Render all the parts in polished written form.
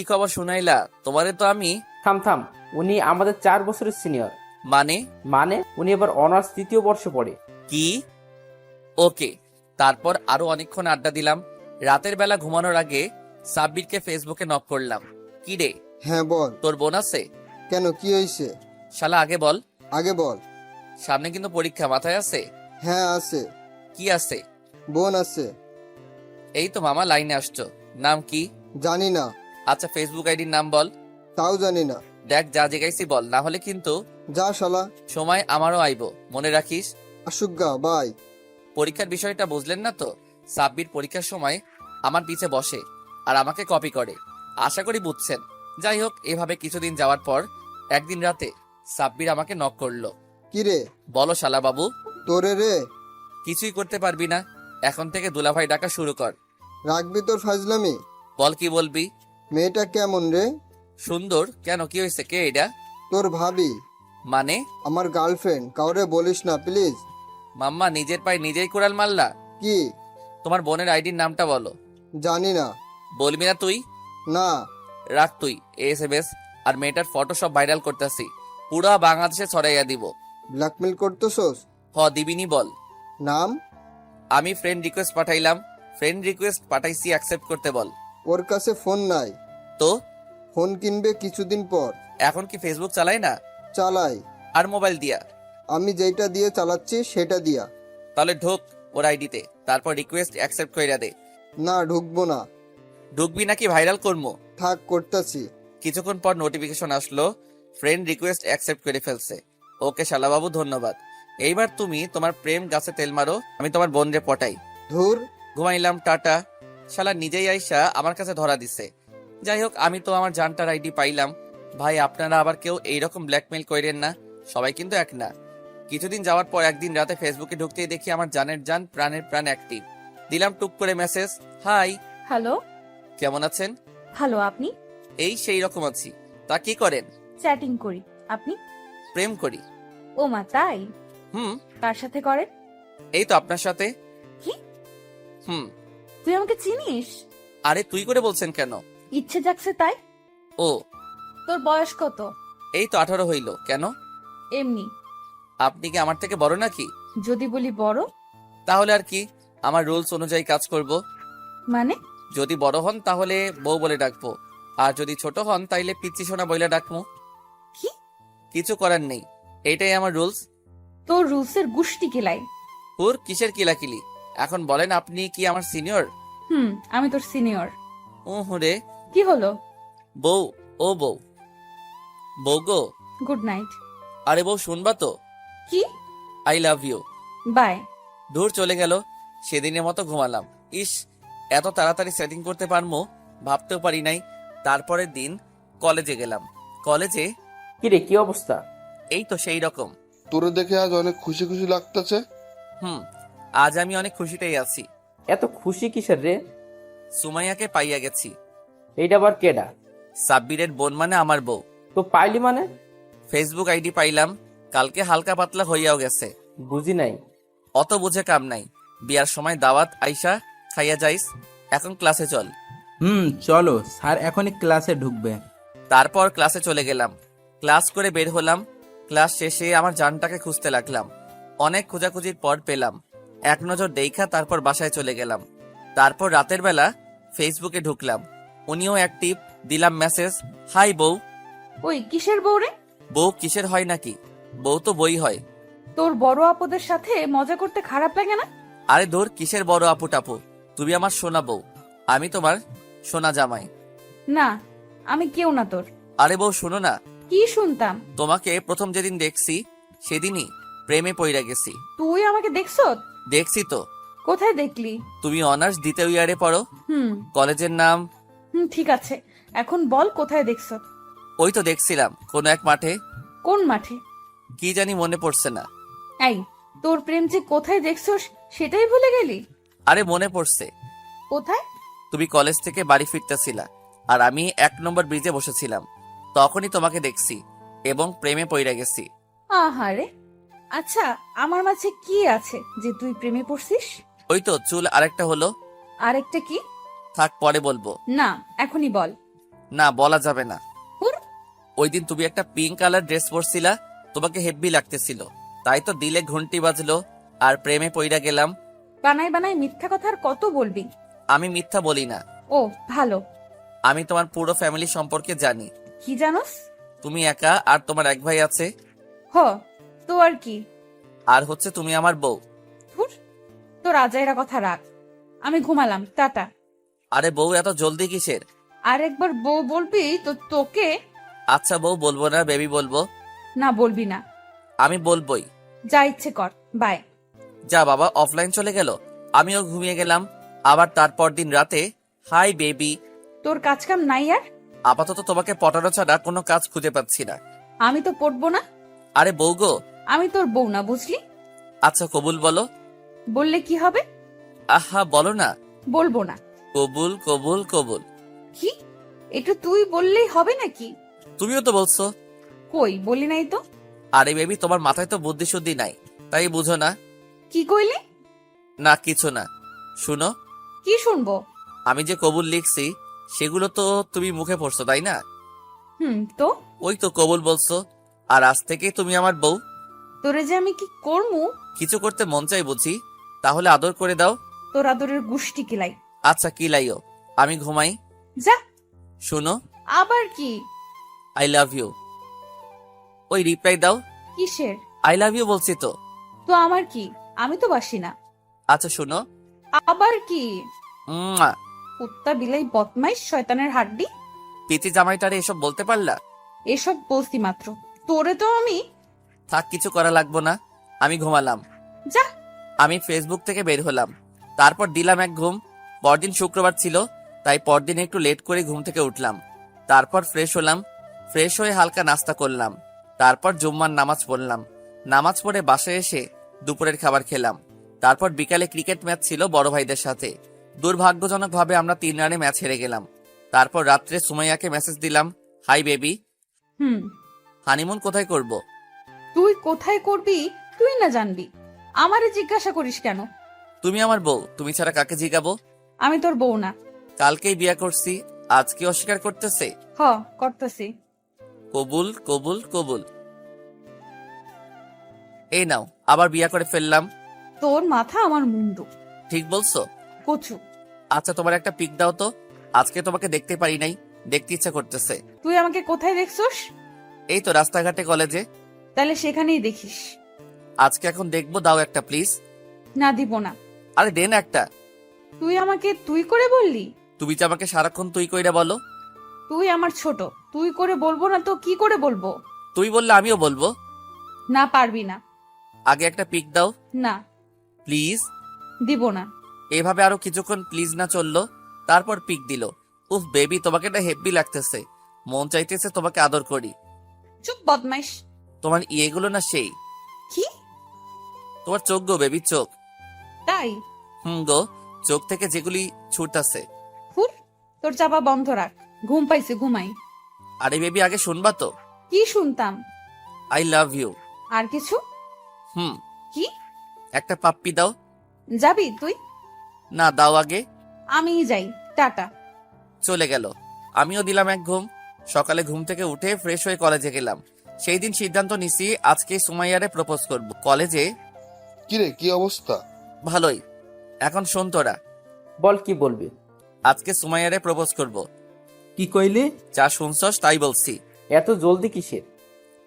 কি খবর শুনাইলা? তোমারে তো আমি। থাম থাম, উনি আমাদের 4 বছরের সিনিয়র। মানে? মানে উনি এবার অনার্স 3য় বর্ষে পড়ে। কি? ওকে। তারপর আরো অনেকক্ষণ আড্ডা দিলাম। রাতের বেলা ঘুমানোর আগে সাব্বিরকে ফেসবুকে নক করলাম। কি রে, হ্যাঁ বল। তোর বোন আছে? কেন, কি হয়েছে? শালা আগে বল। আগে বল। সামনে কিন্তু পরীক্ষা, মাথায় আছে? হ্যাঁ আছে। কি আছে? বোন আছে। এই তো মামা, লাইনে আসছো। নাম কি? জানি না। আচ্ছা, ফেসবুক আইডির নাম বল। তাও জানি না। দেখ, যা জিগাইছি বল, না হলে কিন্তু যা শালা। সময় আমারও আইবো, মনে রাখিস। আশুগা বাই। পরীক্ষার বিষয়টা বুঝলেন না তো? সাব্বির পরীক্ষার সময় আমার পিছে বসে আর আমাকে কপি করে। আশা করি বুঝছেন। যাই হোক, এভাবে কিছুদিন যাওয়ার পর একদিন রাতে সাব্বির আমাকে নক করলো। কি রে? বলো শালা বাবু। তোরে রে? কিছুই করতে পারবি না, এখন থেকে দুলাভাই ডাকা শুরু কর। রাখবি তোর ফাজলামি? বল, কি বলবি? মেয়েটা কেমন রে? সুন্দর। কেন, কি হয়েছে? কে এটা? তোর ভাবি। মানে? আমার গার্লফ্রেন্ড, কাউরে বলিস না প্লিজ। মাম্মা, নিজের পায়ে নিজেই কোড়াল মারলা। কি? তোমার বোনের আইডির নামটা বলো। জানি না। বলবি না তুই? না। রাখ তুই। এসএমএস আর মেয়েটার ফটো সব ভাইরাল করতেছি, পুরা বাংলাদেশে ছড়াইয়া দিব। ব্ল্যাকমেল করতেছস? দিবিনি বল। নাম? আমি ফ্রেন্ড রিকোয়েস্ট পাঠাইলাম, ফ্রেন্ড রিকোয়েস্ট পাঠাইছি, অ্যাকসেপ্ট করতে বল। ওর কাছে ফোন নাই। তো ফোন কিনবে কিছুদিন পর। এখন কি ফেসবুক চালাই না? চালাই। আর মোবাইল দিয়া? আমি যেটা দিয়ে চালাচ্ছি সেটা দিয়া। তাহলে ঢোক ওর আইডিতে, তারপর রিকোয়েস্ট অ্যাকসেপ্ট কইরা দে। না, ঢুকবো না। ঢুকবি নাকি ভাইরাল করবো? থাক, করতাছি। কিছুক্ষণ পর নোটিফিকেশন আসলো, ফ্রেন্ড রিকোয়েস্ট অ্যাকসেপ্ট করে ফেলছে। ওকে শালাবাবু, ধন্যবাদ। এইবার তুমি তোমার প্রেম গাছে তেল মারো, আমি তোমার বোনরে পটাই। ধুর। ঘুমাইলাম, টাটা। শালা নিজেই আইসা আমার কাছে ধরা দিছে। যাই হোক, আমি তো আমার জানটার আইডি পাইলাম। ভাই, আপনারা আবার কেউ এইরকম ব্ল্যাকমেল করেন না, সবাই কিন্তু এক না। কিছুদিন যাওয়ার পর একদিন রাতে ফেসবুকে ঢুকতেই দেখি আমার জানের জান, প্রাণের প্রাণ অ্যাক্টিভ। দিলাম টুক করে মেসেজ, হাই, হ্যালো। কেমন আছেন? ভালো, আপনি? এই সেই রকম আছি। তা কি করেন? চ্যাটিং করি। আপনি? প্রেম করি। ও মা, তাই? হুম। কার সাথে করেন? এই তো আপনার সাথে। কি? হুম। তুই আমাকে চিনিস? আরে তুই করে বলছেন কেন? ইচ্ছে জাগছে তাই। ও, তোর বয়স কত? এই তো 18 হইল। কেন? এমনি। আপনি কি আমার থেকে বড় নাকি? যদি বলি বড়? তাহলে আর কি, আমার রুলস অনুযায়ী কাজ করব। মানে? যদি বড় হন তাহলে বউ বলে ডাকবো, আর যদি ছোট হন তাইলে পিচ্চি সোনা বইলা ডাকবো। কি? কিছু করার নেই, এটাই আমার রুলস। তোর রুলসের গুষ্টি কিলাই। হুর, কিসের কিলাকিলি? এখন বলেন, আপনি কি আমার সিনিয়র? আমি তোর সিনিয়র। রে। কি হলো? বউ, ও বউ, বউ গো। Good night. আরে বউ, শুনবা তো? কি? I love you. বাই। দূর চলে গেল। সেদিনের মতো ঘুমালাম। ইস, এত তাড়াতাড়ি সেটিং করতে পারবো ভাবতেও পারি নাই। তারপরের দিন কলেজে গেলাম। কলেজে কিরে, কি অবস্থা? এই তো সেই রকম। তোরে দেখে আজ অনেক খুশি খুশি লাগতেছে। হুম, আজ আমি অনেক খুশিতেই আছি। এত খুশি কিসের রে? সুমাইয়াকে পাইয়া গেছি। এইটা আবার কেডা? সাব্বিরের বোন, মানে আমার বউ। তো পাইলি মানে? ফেসবুক আইডি পাইলাম, কালকে হালকা পাতলা হইয়াও গেছে। বুঝি নাই। অত বুঝে কাম নাই। বিয়ার সময় দাওয়াত, আইসা খাইয়া যাইস। এখন ক্লাসে চল। চলো, স্যার এখনই ক্লাসে ঢুকবে। তারপর ক্লাসে চলে গেলাম। ক্লাস করে বের হলাম। ক্লাস শেষে আমার জানটাকে খুঁজতে লাগলাম। অনেক খোঁজাখুঁজির পর পেলাম। এক নজর দেখা তারপর বাসায় চলে গেলাম। তারপর রাতের বেলা ফেসবুকে ঢুকলাম। উনিও অ্যাক্টিভ। দিলাম মেসেজ, হাই বউ। ওই কিসের বউ রে? বউ কিসের হয় নাকি? বউ তো বই হয়। তোর বড় আপদের সাথে মজা করতে খারাপ লাগে না? আরে দূর, কিসের বড় আপু টাপু? তুমি আমার সোনা বউ, আমি তোমার সোনা জামাই। না, আমি কেউ না তোর। আরে বউ, শোনো না। কি শুনতাম? তোমাকে প্রথম যেদিন দেখছি সেদিনই প্রেমে পইরা গেছি। তুই আমাকে দেখছো? দেখছি তো। কোথায় দেখলি? তুমি অনার্স 2য় ইয়ারে পড়ো। হুম কলেজের নাম? ঠিক আছে, এখন বল কোথায় দেখছো? ওই তো দেখছিলাম কোন এক মাঠে। কোন মাঠে? কি জানি মনে পড়ছে না। এই, তোর প্রেম যে কোথায় দেখছোস সেটাই ভুলে গেলি? আরে মনে পড়ছে। কোথায়? তুমি কলেজ থেকে বাড়ি ফিরতেছিলা, আর আমি 1 নম্বর ব্রিজে বসেছিলাম। তখনই তোমাকে দেখছি এবং প্রেমে পইরা গেছি। আহারে। আচ্ছা, আমার মাঝে কি আছে যে তুই প্রেমে পড়ছিস? ওই তো চুল আরেকটা হলো। আরেকটা কি? থাক, পরে বলবো। না, এখনই বল। না, বলা যাবে না। হুর। ওই দিন তুমি একটা পিঙ্ক কালার ড্রেস পরছিলা, তোমাকে হেব্বি লাগতেছিল, তাই তো দিলে ঘন্টি বাজলো আর প্রেমে পইড়া গেলাম। বানাই বানাই মিথ্যা কথা আর কত বলবি? আমি মিথ্যা বলি না। ও ভালো। আমি তোমার পুরো ফ্যামিলি সম্পর্কে জানি। কি জানোস? তুমি একা, আর তোমার এক ভাই আছে, হ, তো আর কি? আর হচ্ছে তুমি আমার বউ। ধুর, তোর আজাইরা কথা রাখ। আমি ঘুমালাম, টাটা। আরে বউ, এত জলদি কিসের? আর একবার বউ বলবি তো তোকে। আচ্ছা বউ বলবো না, বেবি বলবো। না, বলবি না। আমি বলবোই। যা ইচ্ছে কর, বাই। যা বাবা, অফলাইন চলে গেল। আমিও ঘুমিয়ে গেলাম। আবার তারপর দিন রাতে, হাই বেবি। তোর কাজ কাম নাই আর? আপাতত তোমাকে পটানো ছাড়া কোনো কাজ খুঁজে পাচ্ছি না। আমি তো পড়বো না। আরে বউ গো। আমি তোর বউ না, বুঝলি? আচ্ছা কবুল বলো। বললে কি হবে? আহা বলো না। বলবো না। কবুল কবুল কবুল। কি? এটা তুই বললেই হবে নাকি? তুমিও তো বলছো। কই, বলি নাই তো। আরে বেবি, তোমার মাথায় তো বুদ্ধি শুদ্ধি নাই, তাই বুঝো না। কি কইলি? না কিছু না। শুনো, কি শুনবো? আমি যে কবুল লিখছি সেগুলো তো তুমি মুখে পড়ছো, তাই না? তো ওই তো কবুল বলছো, আর আজ থেকে তুমি আমার বউ। তোরে যে আমি কি করমু? কিছু করতে মন চাই বুঝি, তাহলে আদর করে দাও। তোর আদরের গুষ্টি কিলাই। আচ্ছা কি লাইও, আমি ঘুমাই। যা। শুনো, আবার কি? I love you. ওই রিপ্লাই দাও। কিসের? আই লাভ ইউ বলছি তো। তো আমার কি? আমি তো বাসি না। আচ্ছা শুনো। আবার কি? উম্মা। কুত্তা বিলাই বদমাইশ শয়তানের হাড্ডি। পিতি জামাইটারে এসব বলতে পারলা? এসব বলছি মাত্র। তোরে তো আমি। থাক, কিছু করা লাগবো না, আমি ঘুমালাম। যা। আমি ফেসবুক থেকে বের হলাম, তারপর দিলাম এক ঘুম। পরদিন শুক্রবার ছিল, তাই পরদিন একটু লেট করে ঘুম থেকে উঠলাম। তারপর ফ্রেশ হলাম, ফ্রেশ হয়ে হালকা নাস্তা করলাম। তারপর জুম্মার নামাজ পড়লাম। নামাজ পড়ে বাসায় এসে দুপুরের খাবার খেলাম। তারপর বিকালে ক্রিকেট ম্যাচ ছিল বড় ভাইদের সাথে। দুর্ভাগ্যজনকভাবে আমরা 3 রানে ম্যাচ হেরে গেলাম। তারপর রাত্রে সুমাইয়াকে মেসেজ দিলাম, হাই বেবি। হানিমুন কোথায় করব? তুই কোথায় করবি তুই না জানবি, আমারে জিজ্ঞাসা করিস কেন? তুমি আমার বউ, তুমি ছাড়া কাকে জিগাবো? আমি তোর বউ না। কালকেই বিয়ে করছি, আজকে অস্বীকার করতেছে। হ, করতেছি। কবুল কবুল কবুল। এই নাও, আবার বিয়ে করে ফেললাম। তোর মাথা আমার মুন্ডু। ঠিক বলছো। কচু। আচ্ছা তোমার একটা পিক দাও তো, আজকে তোমাকে দেখতে পারি নাই, দেখতে ইচ্ছা করতেছে। তুই আমাকে কোথায় দেখছস? এই তো রাস্তাঘাটে, কলেজে। তাহলে সেখানেই দেখিস। আজকে এখন দেখবো, দাও একটা প্লিজ। না, দিব না। আরে দেন একটা। তুই আমাকে তুই করে বললি? তুমি যে আমাকে সারাক্ষণ তুই কইরা বলো। তুই আমার ছোট, তুই করে বলবো না তো কি করে বলবো? তুই বললে আমিও বলবো। না, পারবি না। আগে একটা পিক দাও না, প্লিজ। দিব না। এভাবে আরো কিছুক্ষণ প্লিজ না চললো, তারপর পিক দিল। উফ বেবি, তোমাকে এটা হেব্বি লাগতেছে, মন চাইতেছে তোমাকে আদর করি। চুপ বদমাইশ। তোমার ইয়েগুলো না সেই। কি? তোমার চোখ গো বেবি, চোখ। তাই? গো, চোখ থেকে যেগুলি ছুটতাছে। হুর, তোর চাপা বন্ধ রাখ। ঘুম পাইছে, ঘুমাই। আরে বেবি, আগে শুনবা তো। কি শুনতাম? I love you. আর কিছু? কি? একটা পাপ্পি দাও। যাবি তুই? না, দাও আগে। আমি যাই, টাটা। চলে গেল। আমিও দিলাম এক ঘুম। সকালে ঘুম থেকে উঠে ফ্রেশ হয়ে কলেজে গেলাম। সেই দিন সিদ্ধান্ত নিছি আজকে সুমাইয়ারে প্রপোজ করব কলেজে। কিরে, কি অবস্থা? ভালোই। এখন শোন তোরা, বল কি বলবি? আজকে সুমাইয়ারে প্রপোজ করব। কি কইলি? যা শুনছস তাই বলছি। এত জলদি কিসের?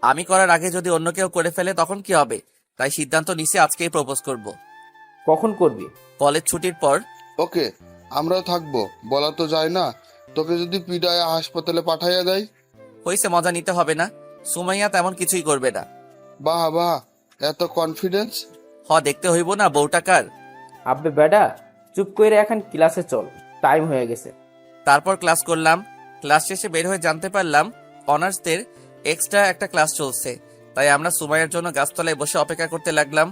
আমি করার আগে যদি অন্য কেউ করে ফেলে তখন কি হবে, তাই সিদ্ধান্ত নিছি আজকেই প্রপোজ করব। কখন করবি? কলেজ ছুটির পর। ওকে, আমরাও থাকবো। বলা তো যায় না, তোকে যদি পিডায় হাসপাতালে পাঠাইয়া দেয়। হইছে, মজা নিতে হবে না। সুমাইয়া তেমন কিছুই করবে না। বাহ বাহ, এত কনফিডেন্স। দেখতে হইব না বউটা কার। আব্বে বেডা, চুপ করে এখন ক্লাসে চল, টাইম হয়ে গেছে। তারপর ক্লাস করলাম। ক্লাস শেষে বের হয়ে জানতে পারলাম অনার্সদের এক্সট্রা একটা ক্লাস চলছে, তাই আমরা সুমাইয়ার জন্য গাছতলায় বসে অপেক্ষা করতে লাগলাম।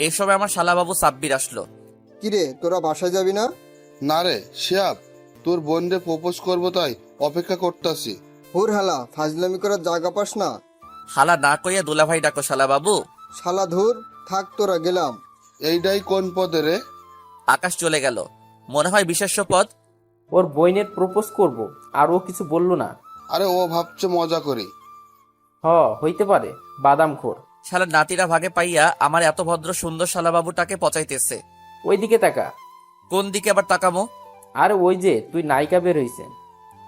এই সময় আমার শালাবাবু সাব্বির আসলো। কিরে, তোরা বাসায় যাবি না? না রে শিয়াব, তোর বোনরে প্রপোজ করবো তাই অপেক্ষা করতাছি। হুর হালা, ফাজলামি করার জায়গা পাস না? হালা না কইয়া দুলাভাই ডাকো শালাবাবু। শালা ধুর, থাক তোরা, গেলাম। এইটাই কোন পদে রে? আকাশ চলে গেল, মনে হয় বিশেষ্য পদ। ওর বইনের প্রপোজ করব, আর ও কিছু বলল না। আরে ও ভাবছে মজা করি। হইতে পারে, বাদাম খোর। শালা নাতিরা ভাগে পাইয়া আমার এত ভদ্র সুন্দর শালাবাবুটাকে পচাইতেছে। ওইদিকে তাকা। কোন দিকে আবার তাকামো? আর ওই যে তুই নায়িকা বের হইছে।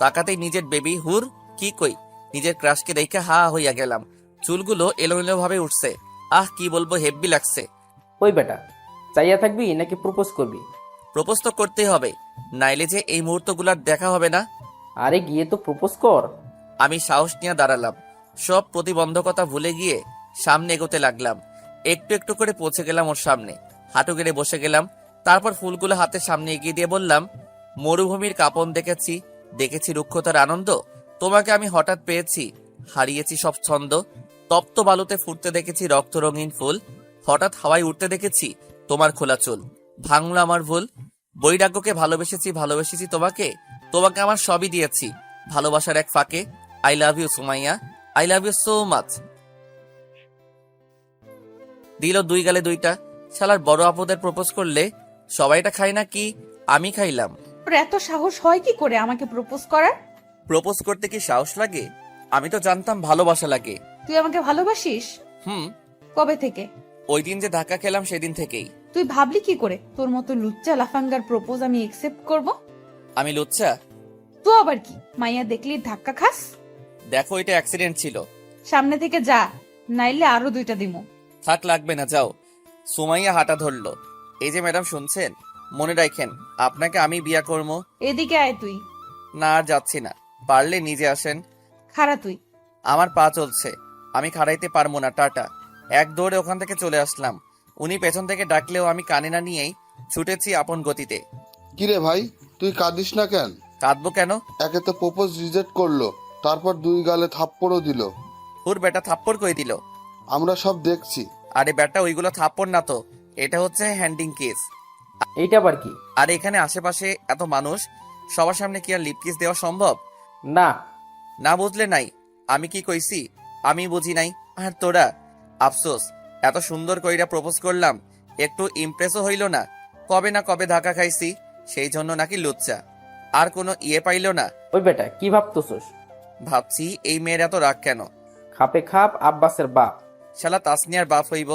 তাকাতেই নিজের বেবি হুর কি কই, নিজের ক্রাশকে দেখে হা হইয়া গেলাম। চুলগুলো এলোমেলো ভাবে উঠছে। কি বলবো, হেব্বি লাগছে। ওই বেটা, চাইয়া থাকবি নাকি প্রপোজ করবি? প্রপোজ তো করতেই হবে, নাইলে যে এই মুহূর্তগুলার দেখা হবে না। আরে গিয়ে তো প্রপোজ কর। আমি সাহস নিয়ে দাঁড়ালাম, সব প্রতিবন্ধকতা ভুলে গিয়ে সামনে এগোতে লাগলাম। একটু একটু করে পৌঁছে গেলাম ওর সামনে, হাঁটু গেড়ে বসে গেলাম। তারপর ফুলগুলো হাতে সামনে এগিয়ে দিয়ে বললাম, মরুভূমির কাঁপন দেখেছি, দেখেছি রুক্ষতার আনন্দ। তোমাকে আমি হঠাৎ পেয়েছি, হারিয়েছি সব ছন্দ। তপ্ত বালুতে ফুটতে দেখেছি রক্ত রঙিন ফুল, হঠাৎ হাওয়ায় উঠতে দেখেছি তোমার খোলা চুল। ভাঙলো আমার ভুল, বৈরাগ্যকে ভালোবেসেছি, ভালোবেসেছি তোমাকে। তোমাকে আমার সবই দিয়েছি ভালোবাসার এক ফাঁকে। I love you Sumaiya, I love you so much. দিল দুই গালে দুইটা। শালার বড় আপদের প্রপোজ করলে সবাইটা খায় না কি আমি খাইলাম? তোর এত সাহস হয় কি করে আমাকে প্রপোজ করার? প্রপোজ করতে কি সাহস লাগে? আমি তো জানতাম ভালোবাসা লাগে। তুই আমাকে ভালোবাসিস? হুম, কবে থেকে? ওই দিন যে ধাক্কা খেলাম সেদিন থেকেই। তুই ভাবলি কি করে তোর মতো লুচ্চা লাফাঙ্গার প্রপোজ আমি একসেপ্ট করব? আমি লুচ্চা? তো আবার কি, মাইয়া দেখলি ধাক্কা খাস? দেখো, এটা অ্যাক্সিডেন্ট ছিল। সামনে থেকে যা, নাইলে আরো দুইটা দিমু। থাক, লাগবে না, যাও। সুমাইয়া হাঁটা ধরলো। এই যে ম্যাডাম শুনছেন, মনে রাখেন আপনাকে আমি বিয়া করবো। এদিকে আয় তুই। না, আর যাচ্ছি না, পারলে নিজে আসেন। খাড়া তুই। আমার পা চলছে, আমি খাড়াইতে পারবো না, টাটা। এক দৌড়ে ওখান থেকে চলে আসলাম। উনি পেছন থেকে ডাকলেও আমি কানে না নিয়েই ছুটেছি আপন গতিতে। কিরে ভাই, তুই কাঁদিস না কেন? কাঁদবো কেন? একে তো প্রপোজ রিজেক্ট করলো, তারপর দুই গালে থাপ্পড়ও দিল। হুর বেটা থাপ্পড় কই দিল? আমরা সব দেখছি। আরে বেটা, ওইগুলো থাপ্পড় না তো, এটা হচ্ছে হ্যান্ডিং কেস। এইটা আবার কি? আর এখানে আশেপাশে এত মানুষ, সবার সামনে কি আর লিপ কিস দেওয়া সম্ভব? না। না বুঝলে নাই, আমি কি কইছি আমি বুঝি নাই? আর তোরা, আফসোস, এত সুন্দর কইরা প্রপোজ করলাম, একটু ইমপ্রেসও হইল না। কবে না কবে ধাক্কা খাইছি, সেই জন্য নাকি লুচ্চা। আর কোনো ইয়ে পাইল না। ওই বেটা, কি ভাবতেছস? ভাবছি এই মেয়ের এত রাগ কেন? খাপে খাপ আব্বাসের বাপ। শালা তাসনিয়ার বাপ হইব,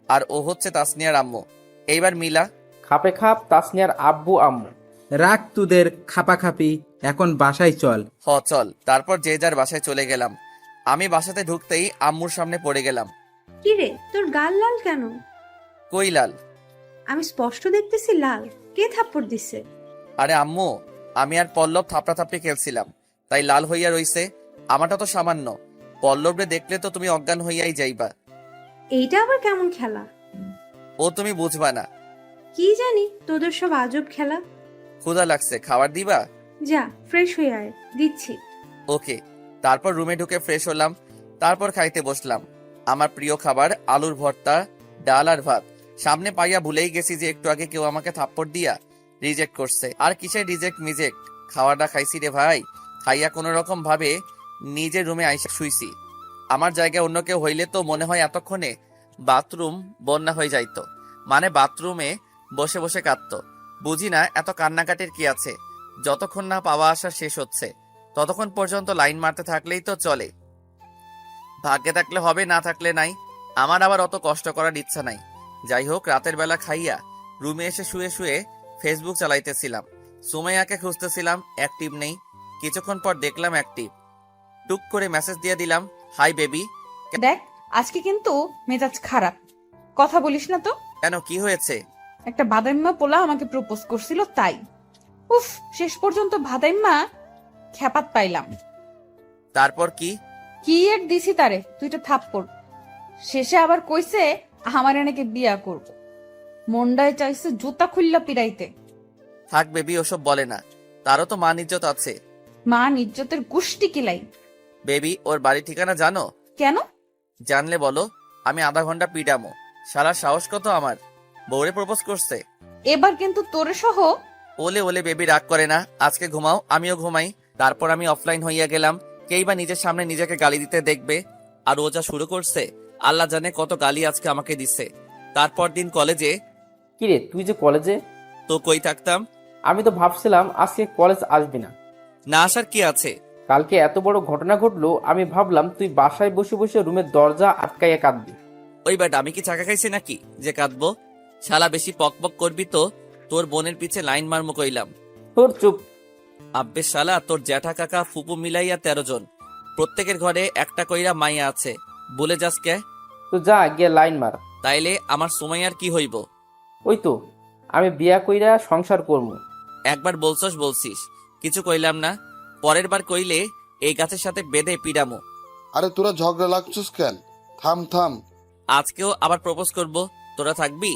আর ও হচ্ছে তাসনিয়ার আম্মু। এইবার মিলা। খাপে খাপ তাসনিয়ার আব্বু আম্মু। রাখ তোদের খাপাখাপি, এখন বাসায় চল। চল। তারপর যে যার বাসায় চলে গেলাম। আমি বাসাতে ঢুকতেই আম্মুর সামনে পড়ে গেলাম। কিরে, তোর গাল লাল কেন? কই লাল? আমি স্পষ্ট দেখতেছি লাল। কে থাপ্পড় দিছে? আরে আম্মু, আমি আর পল্লব থাপড়াথাপড়ি খেলছিলাম, তাই লাল হইয়া রইছে। আমারটা তো সামান্য, পল্লবরে দেখলে তো তুমি অজ্ঞান হইয়াই যাইবা। এইটা আবার কেমন খেলা? ও তুমি বুঝবা না। কি জানি তোদের সব আজব খেলা। ক্ষুধা লাগছে, খাবার দিবা? যা ফ্রেশ হয়ে আয়, দিচ্ছি। ওকে। তারপর রুমে ঢুকে ফ্রেশ হলাম, তারপর খাইতে বসলাম। আমার প্রিয় খাবার আলুর ভর্তা, ডাল আর ভাত। সামনে পাইয়া ভুলেই গেছি যে একটু আগে কেউ আমাকে থাপ্পড় দিয়া রিজেক্ট করছে। আর কিসের রিজেক্ট মিজেক্ট, খাওয়াটা খাইছি রে ভাই। খাইয়া কোনো রকম ভাবে নিজের রুমে আইসা শুইছি। আমার জায়গায় অন্য কেউ হইলে তো মনে হয় এতক্ষণে বাথরুম বন্যা হয়ে যাইতো, মানে বাথরুমে বসে বসে কাঁদতো। বুঝি না এত কান্নাকাটির কি আছে। যতক্ষণ না পাওয়া আসা শেষ হচ্ছে ততক্ষণ পর্যন্ত লাইন মারতে থাকলেই তো চলে। ভাগ্যে থাকলে হবে, না থাকলে নাই। আমার আবার অত কষ্ট করার ইচ্ছা নাই। যাই হোক, রাতের বেলা খাইয়া রুমে এসে শুয়ে শুয়ে ফেসবুক চালাইতেছিলাম। সুমাইয়াকে খুঁজতেছিলাম, অ্যাক্টিভ নেই। কিছুক্ষণ পর দেখলাম অ্যাক্টিভ। টুক করে মেসেজ দিয়ে দিলাম, হাই বেবি। দেখ, আজকে কিন্তু মেজাজ খারাপ, কথা বলিস না তো। কেন, কি হয়েছে? একটা বাদাইম্মা পোলা আমাকে প্রপোজ করছিল, তাই। উফ, শেষ পর্যন্ত বাদাইম্মা খেপাত পাইলাম। তারপর কি? কি এর দিছি তারে তুইটা থাপ্পড়। শেষে আবার কইছে আমার নাকি বিয়া করব। মন্ডায় চাইছে জুতা খুললা পিরাইতে। থাক বেবি, ওসব বলে না, তারও তো মান ইজ্জত আছে। মা ইজ্জতের গুষ্টি কিলাই। বেবি, ওর বাড়ি ঠিকানা জানো? কেন? জানলে বলো, আমি আধা ঘন্টা পিটামো। সারা সাহস কত আমার, বউরে প্রপোজ করছে। এবার কিন্তু তোরে সহ। ওলে ওলে বেবি, রাগ করে না, আজকে ঘুমাও, আমিও ঘুমাই। তারপর আমি অফলাইন হইয়া গেলাম। কেই বা নিজের সামনে নিজেকে গালি দিতে দেখবে। আর ও যা শুরু করছে, আল্লাহ জানে কত গালি আজকে আমাকে দিচ্ছে। তারপর দিন কলেজে। কিরে, তুই যে কলেজে? তো কই থাকতাম? আমি তো ভাবছিলাম আজকে কলেজ আসবি না। না আসার কি আছে? কালকে এত বড় ঘটনা ঘটলো, আমি ভাবলাম তুই বাসায় বসে বসে রুমের দরজা আটকাইয়া কাঁদবি। ওই ব্যাটা, আমি কি চাকা খাইছি নাকি যে কাঁদবো? শালা বেশি পক করবি তো তোর বোনের পিছে লাইন মারমু কইলাম। তোর চুপ। আব্বে শালা, তোর জ্যাঠা কাকা ফুপু মিলাইয়া 13 জন, প্রত্যেকের ঘরে একটা কইরা মাইয়া আছে, বলে যাস কে? তো যা গিয়ে লাইন মার। তাইলে আমার সুমাইয়ার কি হইব? ওই তো আমি বিয়া কইরা সংসার করবো। একবার বলছিস, কিছু কইলাম না। পরের বার কইলে এই গাছের সাথে বেঁধে পিডামো। আরে তোরা ঝগড়া লাগছিস কেন? থাম থাম। আজকেও আবার প্রপোজ করব, তোরা থাকবি?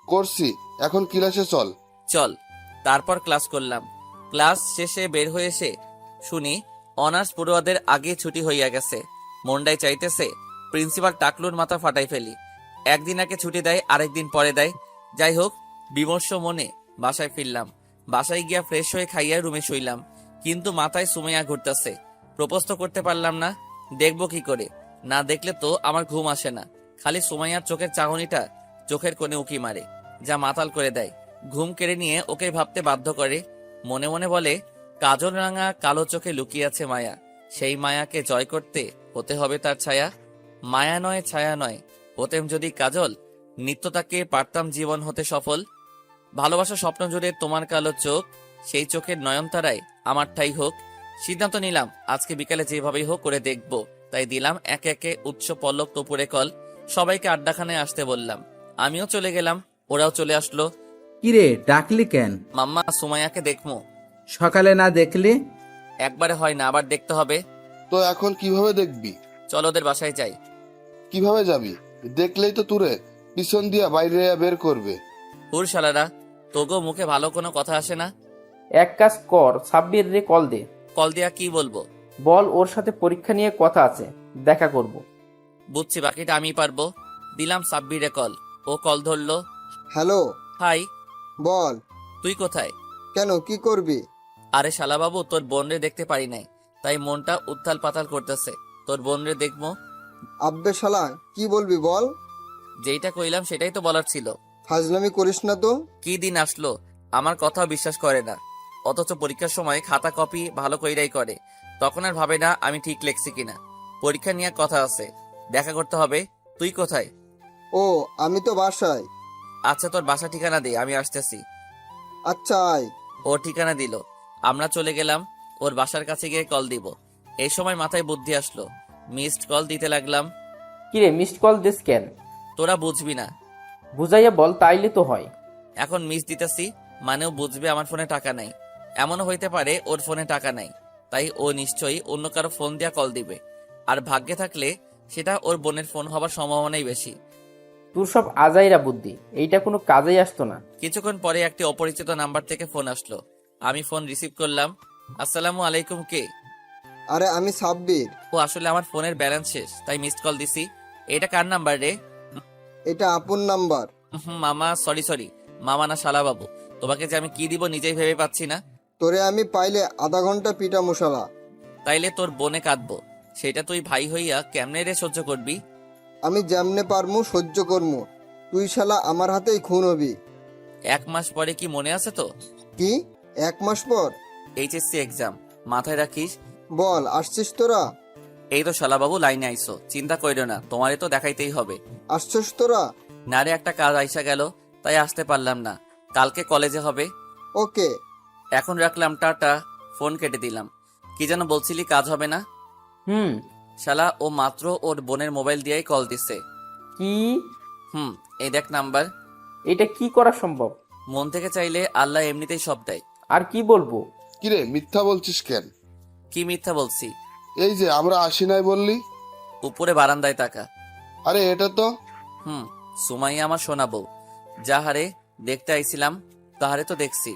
করছি, এখন ক্লাসে চল। চল। তারপর ক্লাস করলাম। ক্লাস শেষে বের হয়ে এসে শুনি অনার্স পড়ুয়াদের আগে ছুটি হইয়া গেছে। মন্ডাই চাইতেছে প্রিন্সিপাল টাকলুর মাথা ফাটাই ফেলি। একদিন আগে ছুটি দেয়, আরেকদিন পরে দেয়। যাই হোক, বিমর্ষ মনে বাসায় ফিরলাম। বাসায় গিয়া ফ্রেশ হয়ে খাইয়া রুমে শুইলাম, কিন্তু মাথায় সুমাইয়া ঘুরতেছে। প্রপোজ তো করতে পারলাম না, দেখবো কি করে? না দেখলে তো আমার ঘুম আসে না। খালি সুমাইয়ার চোখের চাহনিটা চোখের কোণে উকি মারে, যা মাতাল করে দেয়। ঘুম কেড়ে নিয়ে ওকে ভাবতে বাধ্য করে। মনে মনে বলে, কাজল রাঙা কালো চোখে লুকিয়ে আছে মায়া। সেই মায়াকে জয় করতে হতে হবে তার ছায়া। মায়া নয়, ছায়া নয়, হতেম যদি কাজল, নিত্য তাকে পারতাম জীবন হতে সফল। ভালোবাসা স্বপ্ন জুড়ে তোমার কালো চোখ, সেই চোখের নয়নতারায় আমার ঠাই হোক। সিদ্ধান্ত নিলাম আজকে বিকালে যেভাবেই হোক করে দেখব। তাই দিলাম একে একে উৎস পল্লব তপুরে কল। সবাইকে আড্ডাখানায় আসতে বললাম। আমিও চলে গেলাম, ওরাও চলে আসলো। কিরে ডাকলি কেন? মাম্মা, সুমাইয়াকে দেখবো। সকালে না দেখলি? একবারে হয় না, আবার দেখতে হবে। তো এখন কিভাবে দেখবি? চল ওদের বাসায় যাই। কিভাবে যাবি? দেখলেই তো তুরে পিছন দিয়া বাইরে বের করবে। হুর শালারা, তোগো মুখে ভালো কোনো কথা আসে না। এক কাজ কর, সাব্বির রে কল দে। কল দিয়া কি বলবো? বল ওর সাথে পরীক্ষা নিয়ে কথা আছে, দেখা করব। বুঝছি, বাকিটা আমি পারবো। দিলাম সাব্বিরে কল। ও কল ধরলো। Hello, hi. বল। তুই কোথায়? কেন, কি করবি? আরে শালাবাবু, তোর বোনরে দেখতে পারি নাই, তাই মনটা উত্তাল পাতাল করতেছে। তোর বোনরে দেখবো। আব্বে শালা, কি বলবি বল। যেইটা কইলাম সেটাই তো বলার ছিল। ফাজলামি করিস না তো। কি দিন আসলো, আমার কথাও বিশ্বাস করে না। অথচ পরীক্ষার সময় খাতা কপি ভালো কইরাই করে। তখন আর ভাবে না আমি ঠিক লেখছি কিনা। পরীক্ষা নিয়ে কথা আছে, দেখা করতে হবে। তুই কোথায়? ও, আমি তো বাসায়। আচ্ছা, তোর বাসা ঠিকানা দে, আমি আসতেছি। আচ্ছা আয়। ও ঠিকানা দিল। আমরা চলে গেলাম ওর বাসার কাছে গিয়ে কল দিব। এই সময় মাথায় বুদ্ধি আসলো, মিসড কল দিতে লাগলাম। কিরে মিসড কল দিস কেন? তোরা বুঝবি না, বুঝাইয়া বল, তাইলে তো হয়। এখন মিস দিতেছি মানেও বুঝবে আমার ফোনে টাকা নাই। এমনও হইতে পারে ওর ফোনে টাকা নাই, তাই ও নিশ্চয়ই অন্য কারো ফোন দিয়া কল দিবে। আর ভাগ্যে থাকলে সেটা ওর বোনের ফোন হবার সম্ভাবনাই বেশি। তোর সব আজাইরা বুদ্ধি, এইটা কোনো কাজেই আসতো না। কিছুক্ষণ পরে একটি অপরিচিত নাম্বার থেকে ফোন আসলো। আমি ফোন রিসিভ করলাম। আসসালামু আলাইকুম, কে? আরে আমি সাব্বির। ও, আসলে আমার ফোনের ব্যালেন্স শেষ, তাই মিসড কল দিছি। এটা কার নাম্বার রে? এটা আপন নাম্বার। মামা, সরি, মামা না শালা বাবু। তোমাকে যে আমি কি দিব নিজেই ভেবে পাচ্ছি না। তোরে আমি পাইলে আধা ঘন্টা পিটা মশালা। তাইলে তোর বোনে কাঁদবো, সেটা তুই ভাই হইয়া কেমনে রে সহ্য করবি? আমি যেমনে পারমু সহ্য করমু। তুই শালা আমার হাতেই খুন হবি। 1 মাস পরে কি মনে আছে তো? কি, 1 মাস পর? এইচএসসি এক্সাম, মাথায় রাখিস। বল, আসছিস তোরা? এই তো শালাবাবু লাইনে আইসো, চিন্তা কইরো না, তোমারে তো দেখাইতেই হবে। আসছিস তোরা? নারে একটা কাজ আইসা গেল, তাই আসতে পারলাম না। কালকে কলেজে হবে। ওকে। এখন রাখলাম, টাটা। ফোন কেটে দিলাম। কি যেন বলছিলি, কাজ হবে না? হুম। শালা ও মাত্র ওর বোনের মোবাইল দিয়েই কল দিছে। কি? এই দেখ নাম্বার। এটা কি করা সম্ভব? মন থেকে চাইলে আল্লাহ এমনিতেই সব দেয়। আর কি বলবো? কিরে মিথ্যা বলছিস কেন? কি মিথ্যা বলছি? এই যে আমরা আসি নাই বললি। উপরে বারান্দায় তাকা। আরে এটা তো সুমাইয়া আমার শোনাবো। যাহারে দেখতে আইছিলাম তাহারে তো দেখছি,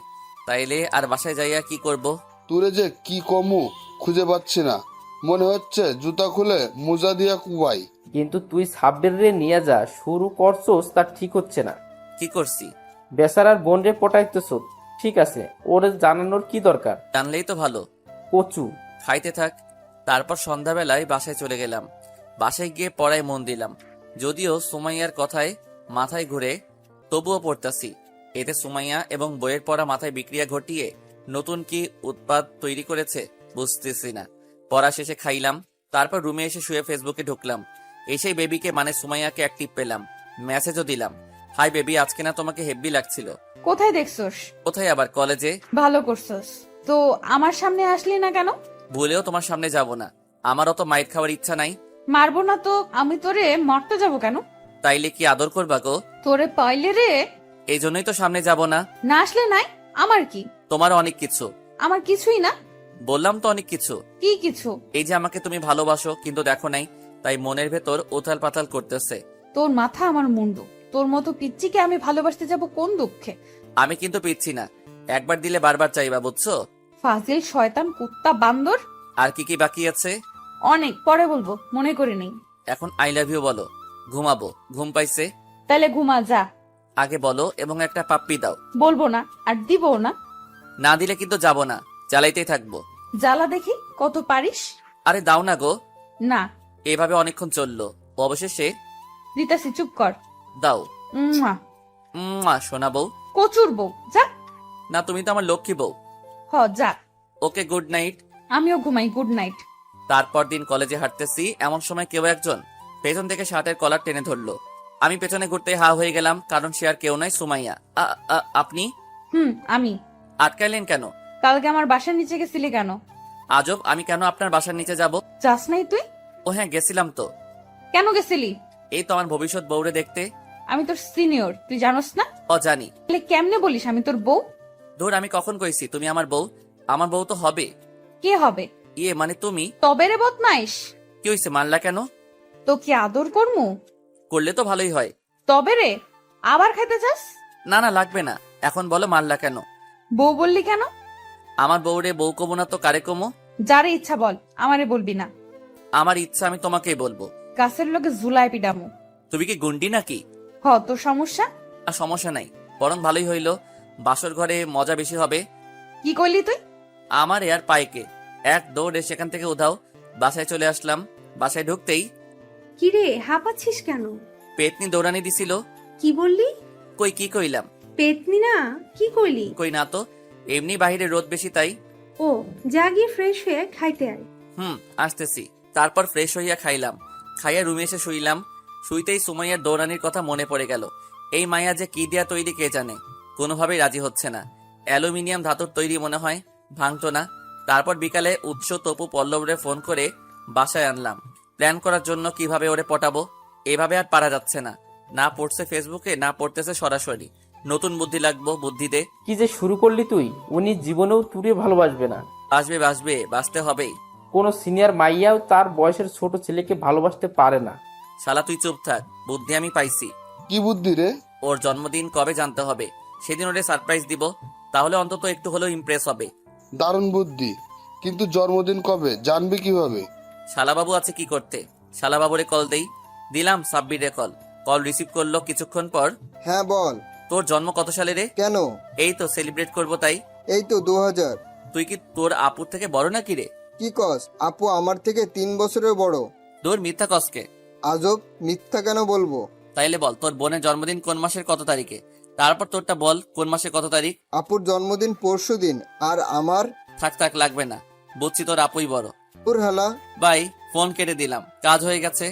তাইলে আর বাসায় যাইয়া কি করব? তুরে যে কি কমু খুঁজে পাচ্ছি না। মনে হচ্ছে জুতা খুলে মোজা দিয়া কুবাই। কিন্তু তুই সাব্বির রে নিয়ে যা শুরু করছোস, তার ঠিক হচ্ছে না। কি করছি? বেচারার বোন রে পটাইতেছ, ঠিক আছে, ওরে জানানোর কি দরকার? জানলেই তো ভালো। কচু। খাইতে থাক। তারপর সন্ধ্যাবেলায় বাসায় চলে গেলাম। বাসায় গিয়ে পড়ায় মন দিলাম। যদিও সুমাইয়ার কথায় মাথায় ঘুরে, তবুও পড়তাছি। এতে সুমাইয়া এবং বইয়ের পড়া মাথায় বিক্রিয়া ঘটিয়ে নতুন কি উৎপাদ তৈরি করেছে বুঝতেছি না। পড়া শেষে খাইলাম, তারপর রুমে এসে শুয়ে ফেসবুকে ঢুকলাম। এসেই বেবিকে মানে সুমাইয়াকে অ্যাক্টিভ পেলাম, মেসেজও দিলাম, হাই বেবি আজকে না তোমাকে হেব্বি লাগছিল। কোথায় দেখছস? কোথায় আবার, কলেজে। ভালো করছস। তো আমার সামনে আসলি না কেন? ভুলেও তোমার সামনে যাব না, আমারও তো মাইর খাওয়ার ইচ্ছা নাই। মারবো না তো আমি তোরে মরতে যাব কেন? তাইলে কি আদর করবা গো? তোরে পাইলে রে। এই জন্যই তো সামনে যাব না। না আসলে নাই, আমার কি? তোমার অনেক কিছু। আমার কিছুই না। বললাম তো অনেক কিছু। কি কিছু? এই যে আমাকে তুমি ভালোবাসো কিন্তু দেখো নাই, তাই মনের ভেতর উথাল পাতাল করতেছে। তোর মাথা আমার মুন্ডু। তোর মতো পিচ্চিকে আমি ভালোবাসতে যাব কোন দুঃখে? আমি কিন্তু পিচ্ছি না, একবার দিলে বারবার চাইবা, বুঝছো? ফাজিল শয়তান কুত্তা বান্দর। আর কি কি বাকি আছে? অনেক পরে বলবো, মনে করে নেই। এখন আই লাভ ইউ বলো, ঘুমাবো। ঘুম পাইছে? তাহলে ঘুমা যা। আগে বলো এবং একটা পাপ্পি দাও। বলবো না আর দিবও না। না দিলে কিন্তু যাব না, জ্বালাইতেই থাকবো। জ্বালা দেখি কত পারিস। আরে দাও না গো। না এভাবে অনেকক্ষণ চললো, অবশেষে দিতাছি, চুপ কর। দাও। উম্মা। শোনা বউ। কচুর বউ, যা। না তুমি তো আমার লক্ষ্মী বউ। হ যা। Okay good night. আমিও ঘুমাই, গুড নাইট। তারপর দিন কলেজে হাঁটতেছি, এমন সময় কেউ একজন পেছন থেকে শার্টের কলার টেনে ধরলো। আমি পেছনে ঘুরতে হা হয়ে গেলাম, কারণ সে আর কেউ নয়, সুমাইয়া। আপনি আমি। আটকাইলেন কেন? কালকে আমার বাসার নিচে গেছিলি কেন? আজব, আমি কেন আপনার বাসার নিচে যাব? যাস নাই তুই? ও হ্যাঁ গেছিলাম তো। কেন গেছিলি? এই তো আমার ভবিষ্যৎ বউরে দেখতে। আমি তোর সিনিয়র, তুই জানোস না? ও জানি। তাহলে কেমনে বলিস আমি তোর বউ? ধুর, আমি কখন কইছি তুমি আমার বউ? আমার বউ তো হবে। কে হবে? ইয়ে মানে তুমি। তবে রে বদমাইশ। কি হইছে, মানলা কেন? তো কি আদর করমু? করলে তো ভালোই হয়। তবে রে আবার খাইতে চাস? না না লাগবে না, এখন বলো মানলা কেন? বউ বললি কেন? আমার বউরে বউ কমো না তো কারে কমো? যারে ইচ্ছা বল, আমারে বলবি না। আমার ইচ্ছা, আমি তোমাকেই বলবো। গাছের লোকে জুলাই পিডামু। তুমি কি গুন্ডি নাকি? তোর সমস্যা? আর সমস্যা নাই, বরং ভালোই হইলো, বাসর ঘরে মজা বেশি হবে। কি কইলি তুই? আমার এর পাইকে এক দৌড়ে সেখান থেকে উধাও। বাসায় চলে আসলাম, বাসায় ঢুকতেই কিরে হাঁপাচ্ছিস কেন? পেতনি দৌড়ানি দিছিল। কি বললি? কই কি কইলাম? পেতনি না, কি কইলি? কই না তো, এমনি বাহিরে রোদ বেশি তাই। ও, যা গিয়ে ফ্রেশ হয়ে খাইতে আয়। আসতেছি। তারপর ফ্রেশ হইয়া খাইলাম, খাইয়া রুমে এসে শুইলাম। শুইতেই সুমাইয়ার দৌড়ানির কথা মনে পড়ে গেল। এই মায়া যে কি দিয়া তৈরি কে জানে, কোনোভাবেই রাজি হচ্ছে না। অ্যালুমিনিয়াম ধাতুর তৈরি মনে হয়, ভাঙতো না। তারপর বিকালে উৎস তপু পল্লবরে ফোন করে বাসায় আনলাম, প্ল্যান করার জন্য কিভাবে ওরে পটাবো। এভাবে আর পারা যাচ্ছে না, না পড়ছে ফেসবুকে, না পড়তেছে সরাসরি। নতুন বুদ্ধি লাগবো, বুদ্ধি দে। কি যে শুরু করলি তুই, উনি জীবনেও তুরে ভালোবাসবে না। বাসবে বাসবে, বাঁচতে হবেই। কোনো সিনিয়র মাইয়াও তার বয়সের ছোট ছেলেকে ভালোবাসতে পারে না। শালা তুই চুপ থাক, বুদ্ধি আমি পাইছি। কি বুদ্ধি রে? ওর জন্মদিন কবে জানতে হবে, সেদিন ওরে সারপ্রাইজ দিব, তাহলে অন্তত একটু হলেও ইমপ্রেস হবে। দারুণ বুদ্ধি, কিন্তু জন্মদিন কবে জানবে কিভাবে? শালাবাবু আছে কি করতে, শালাবাবুরে কল দেই। দিলাম সাব্বিরে কল, কল রিসিভ করলো কিছুক্ষণ পর। হ্যাঁ বল। তোর জন্ম কত সালে রে? কেন? এই তো সেলিব্রেট করবো তাই। এই তো 2000। তুই কি তোর আপুর থেকে বড় নাকি রে? কি কস? আপু আমার থেকে 3 বছরের বড়। তোর মিথ্যা কসকে। আজব, মিথ্যা কেন বলবো? তাইলে বল তোর বোনের জন্মদিন কোন মাসের কত তারিখে, তারপর তোরটা বল কোন মাসের কত তারিখ। আপুর জন্মদিন পরশুদিন, আর আমার। থাক থাক লাগবে না, বুঝছি তোর আপুই বড়। ওর হালা। বাই, ফোন কেটে দিলাম, কাজ হয়ে গেছে।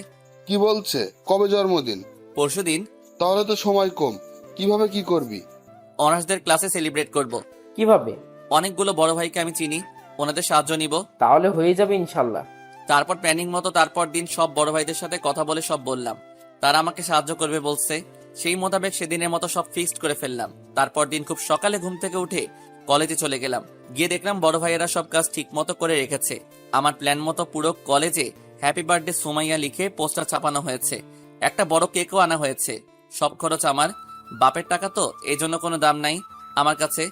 কি বলছে, কবে জন্মদিন? পরশুদিন। তাহলে তো সময় কম, কিভাবে কি করবি? অনার্সদের ক্লাসে সেলিব্রেট করব। কিভাবে? অনেকগুলো বড় ভাইকে আমি চিনি, ওনাদের সাহায্য নিব। তাহলে হয়ে যাবে ইনশাল্লাহ। তারপর প্ল্যানিং মতো তারপর দিন সব বড় ভাইদের সাথে কথা বলে সব বললাম, তারা আমাকে সাহায্য করবে বলছে। সেই মোতাবেক সেদিনের মতো সব ফিক্সড করে ফেললাম। তারপর দিন খুব সকালে ঘুম থেকে উঠে কলেজে চলে গেলাম। গিয়ে দেখলাম বড় ভাইয়েরা সব কাজ ঠিক মতো করে রেখেছে। আমার প্ল্যান মতো পুরো কলেজে হ্যাপি বার্থডে সুমাইয়া লিখে পোস্টার ছাপানো হয়েছে, একটা বড় কেকও আনা হয়েছে। সব খরচ আমার বাপের টাকা, তো এই জন্য কোনো দাম নাই আমার কাছে।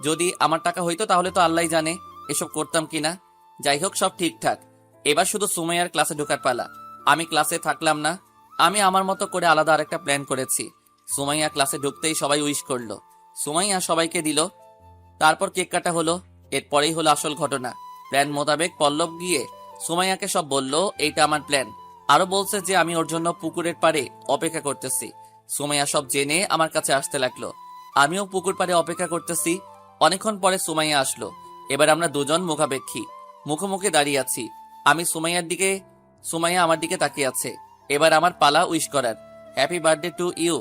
যদি আমার টাকা হইতো তাহলে তো আল্লাহ জানে এসব করতাম কিনা। যাই হোক, সব ঠিকঠাক। এবার শুধু সুমাইয়ার ক্লাসে ঢোকার পালা। আমি ক্লাসে থাকলাম না, আমি আমার মতো করে আলাদা আরেকটা প্ল্যান করেছি। সুমাইয়া ক্লাসে ঢুকতেই সবাই উইশ করলো, সুমাইয়া সবাইকে দিল। তারপর কেক কাটা হলো। এরপরেই হলো আসল ঘটনা। প্ল্যান মোতাবেক পল্লব গিয়ে সুমাইয়াকে সব বলল, এইটা আমার প্ল্যান। আরো বলছে যে আমি ওর জন্য পুকুরের পাড়ে অপেক্ষা করতেছি। সুমাইয়া সব জেনে আমার কাছে আসতে লাগলো। আমিও পুকুর পাড়ে অপেক্ষা করতেছি। অনেকক্ষণ পরে সুমাইয়া আসলো। এবার আমরা দুজন মুখাপেক্ষী মুখোমুখি দাঁড়িয়ে আছি। আমি সুমাইয়া আমার দিকে তাকিয়ে আছে। এবার আমার পালা উইশ করার। Happy birthday to you.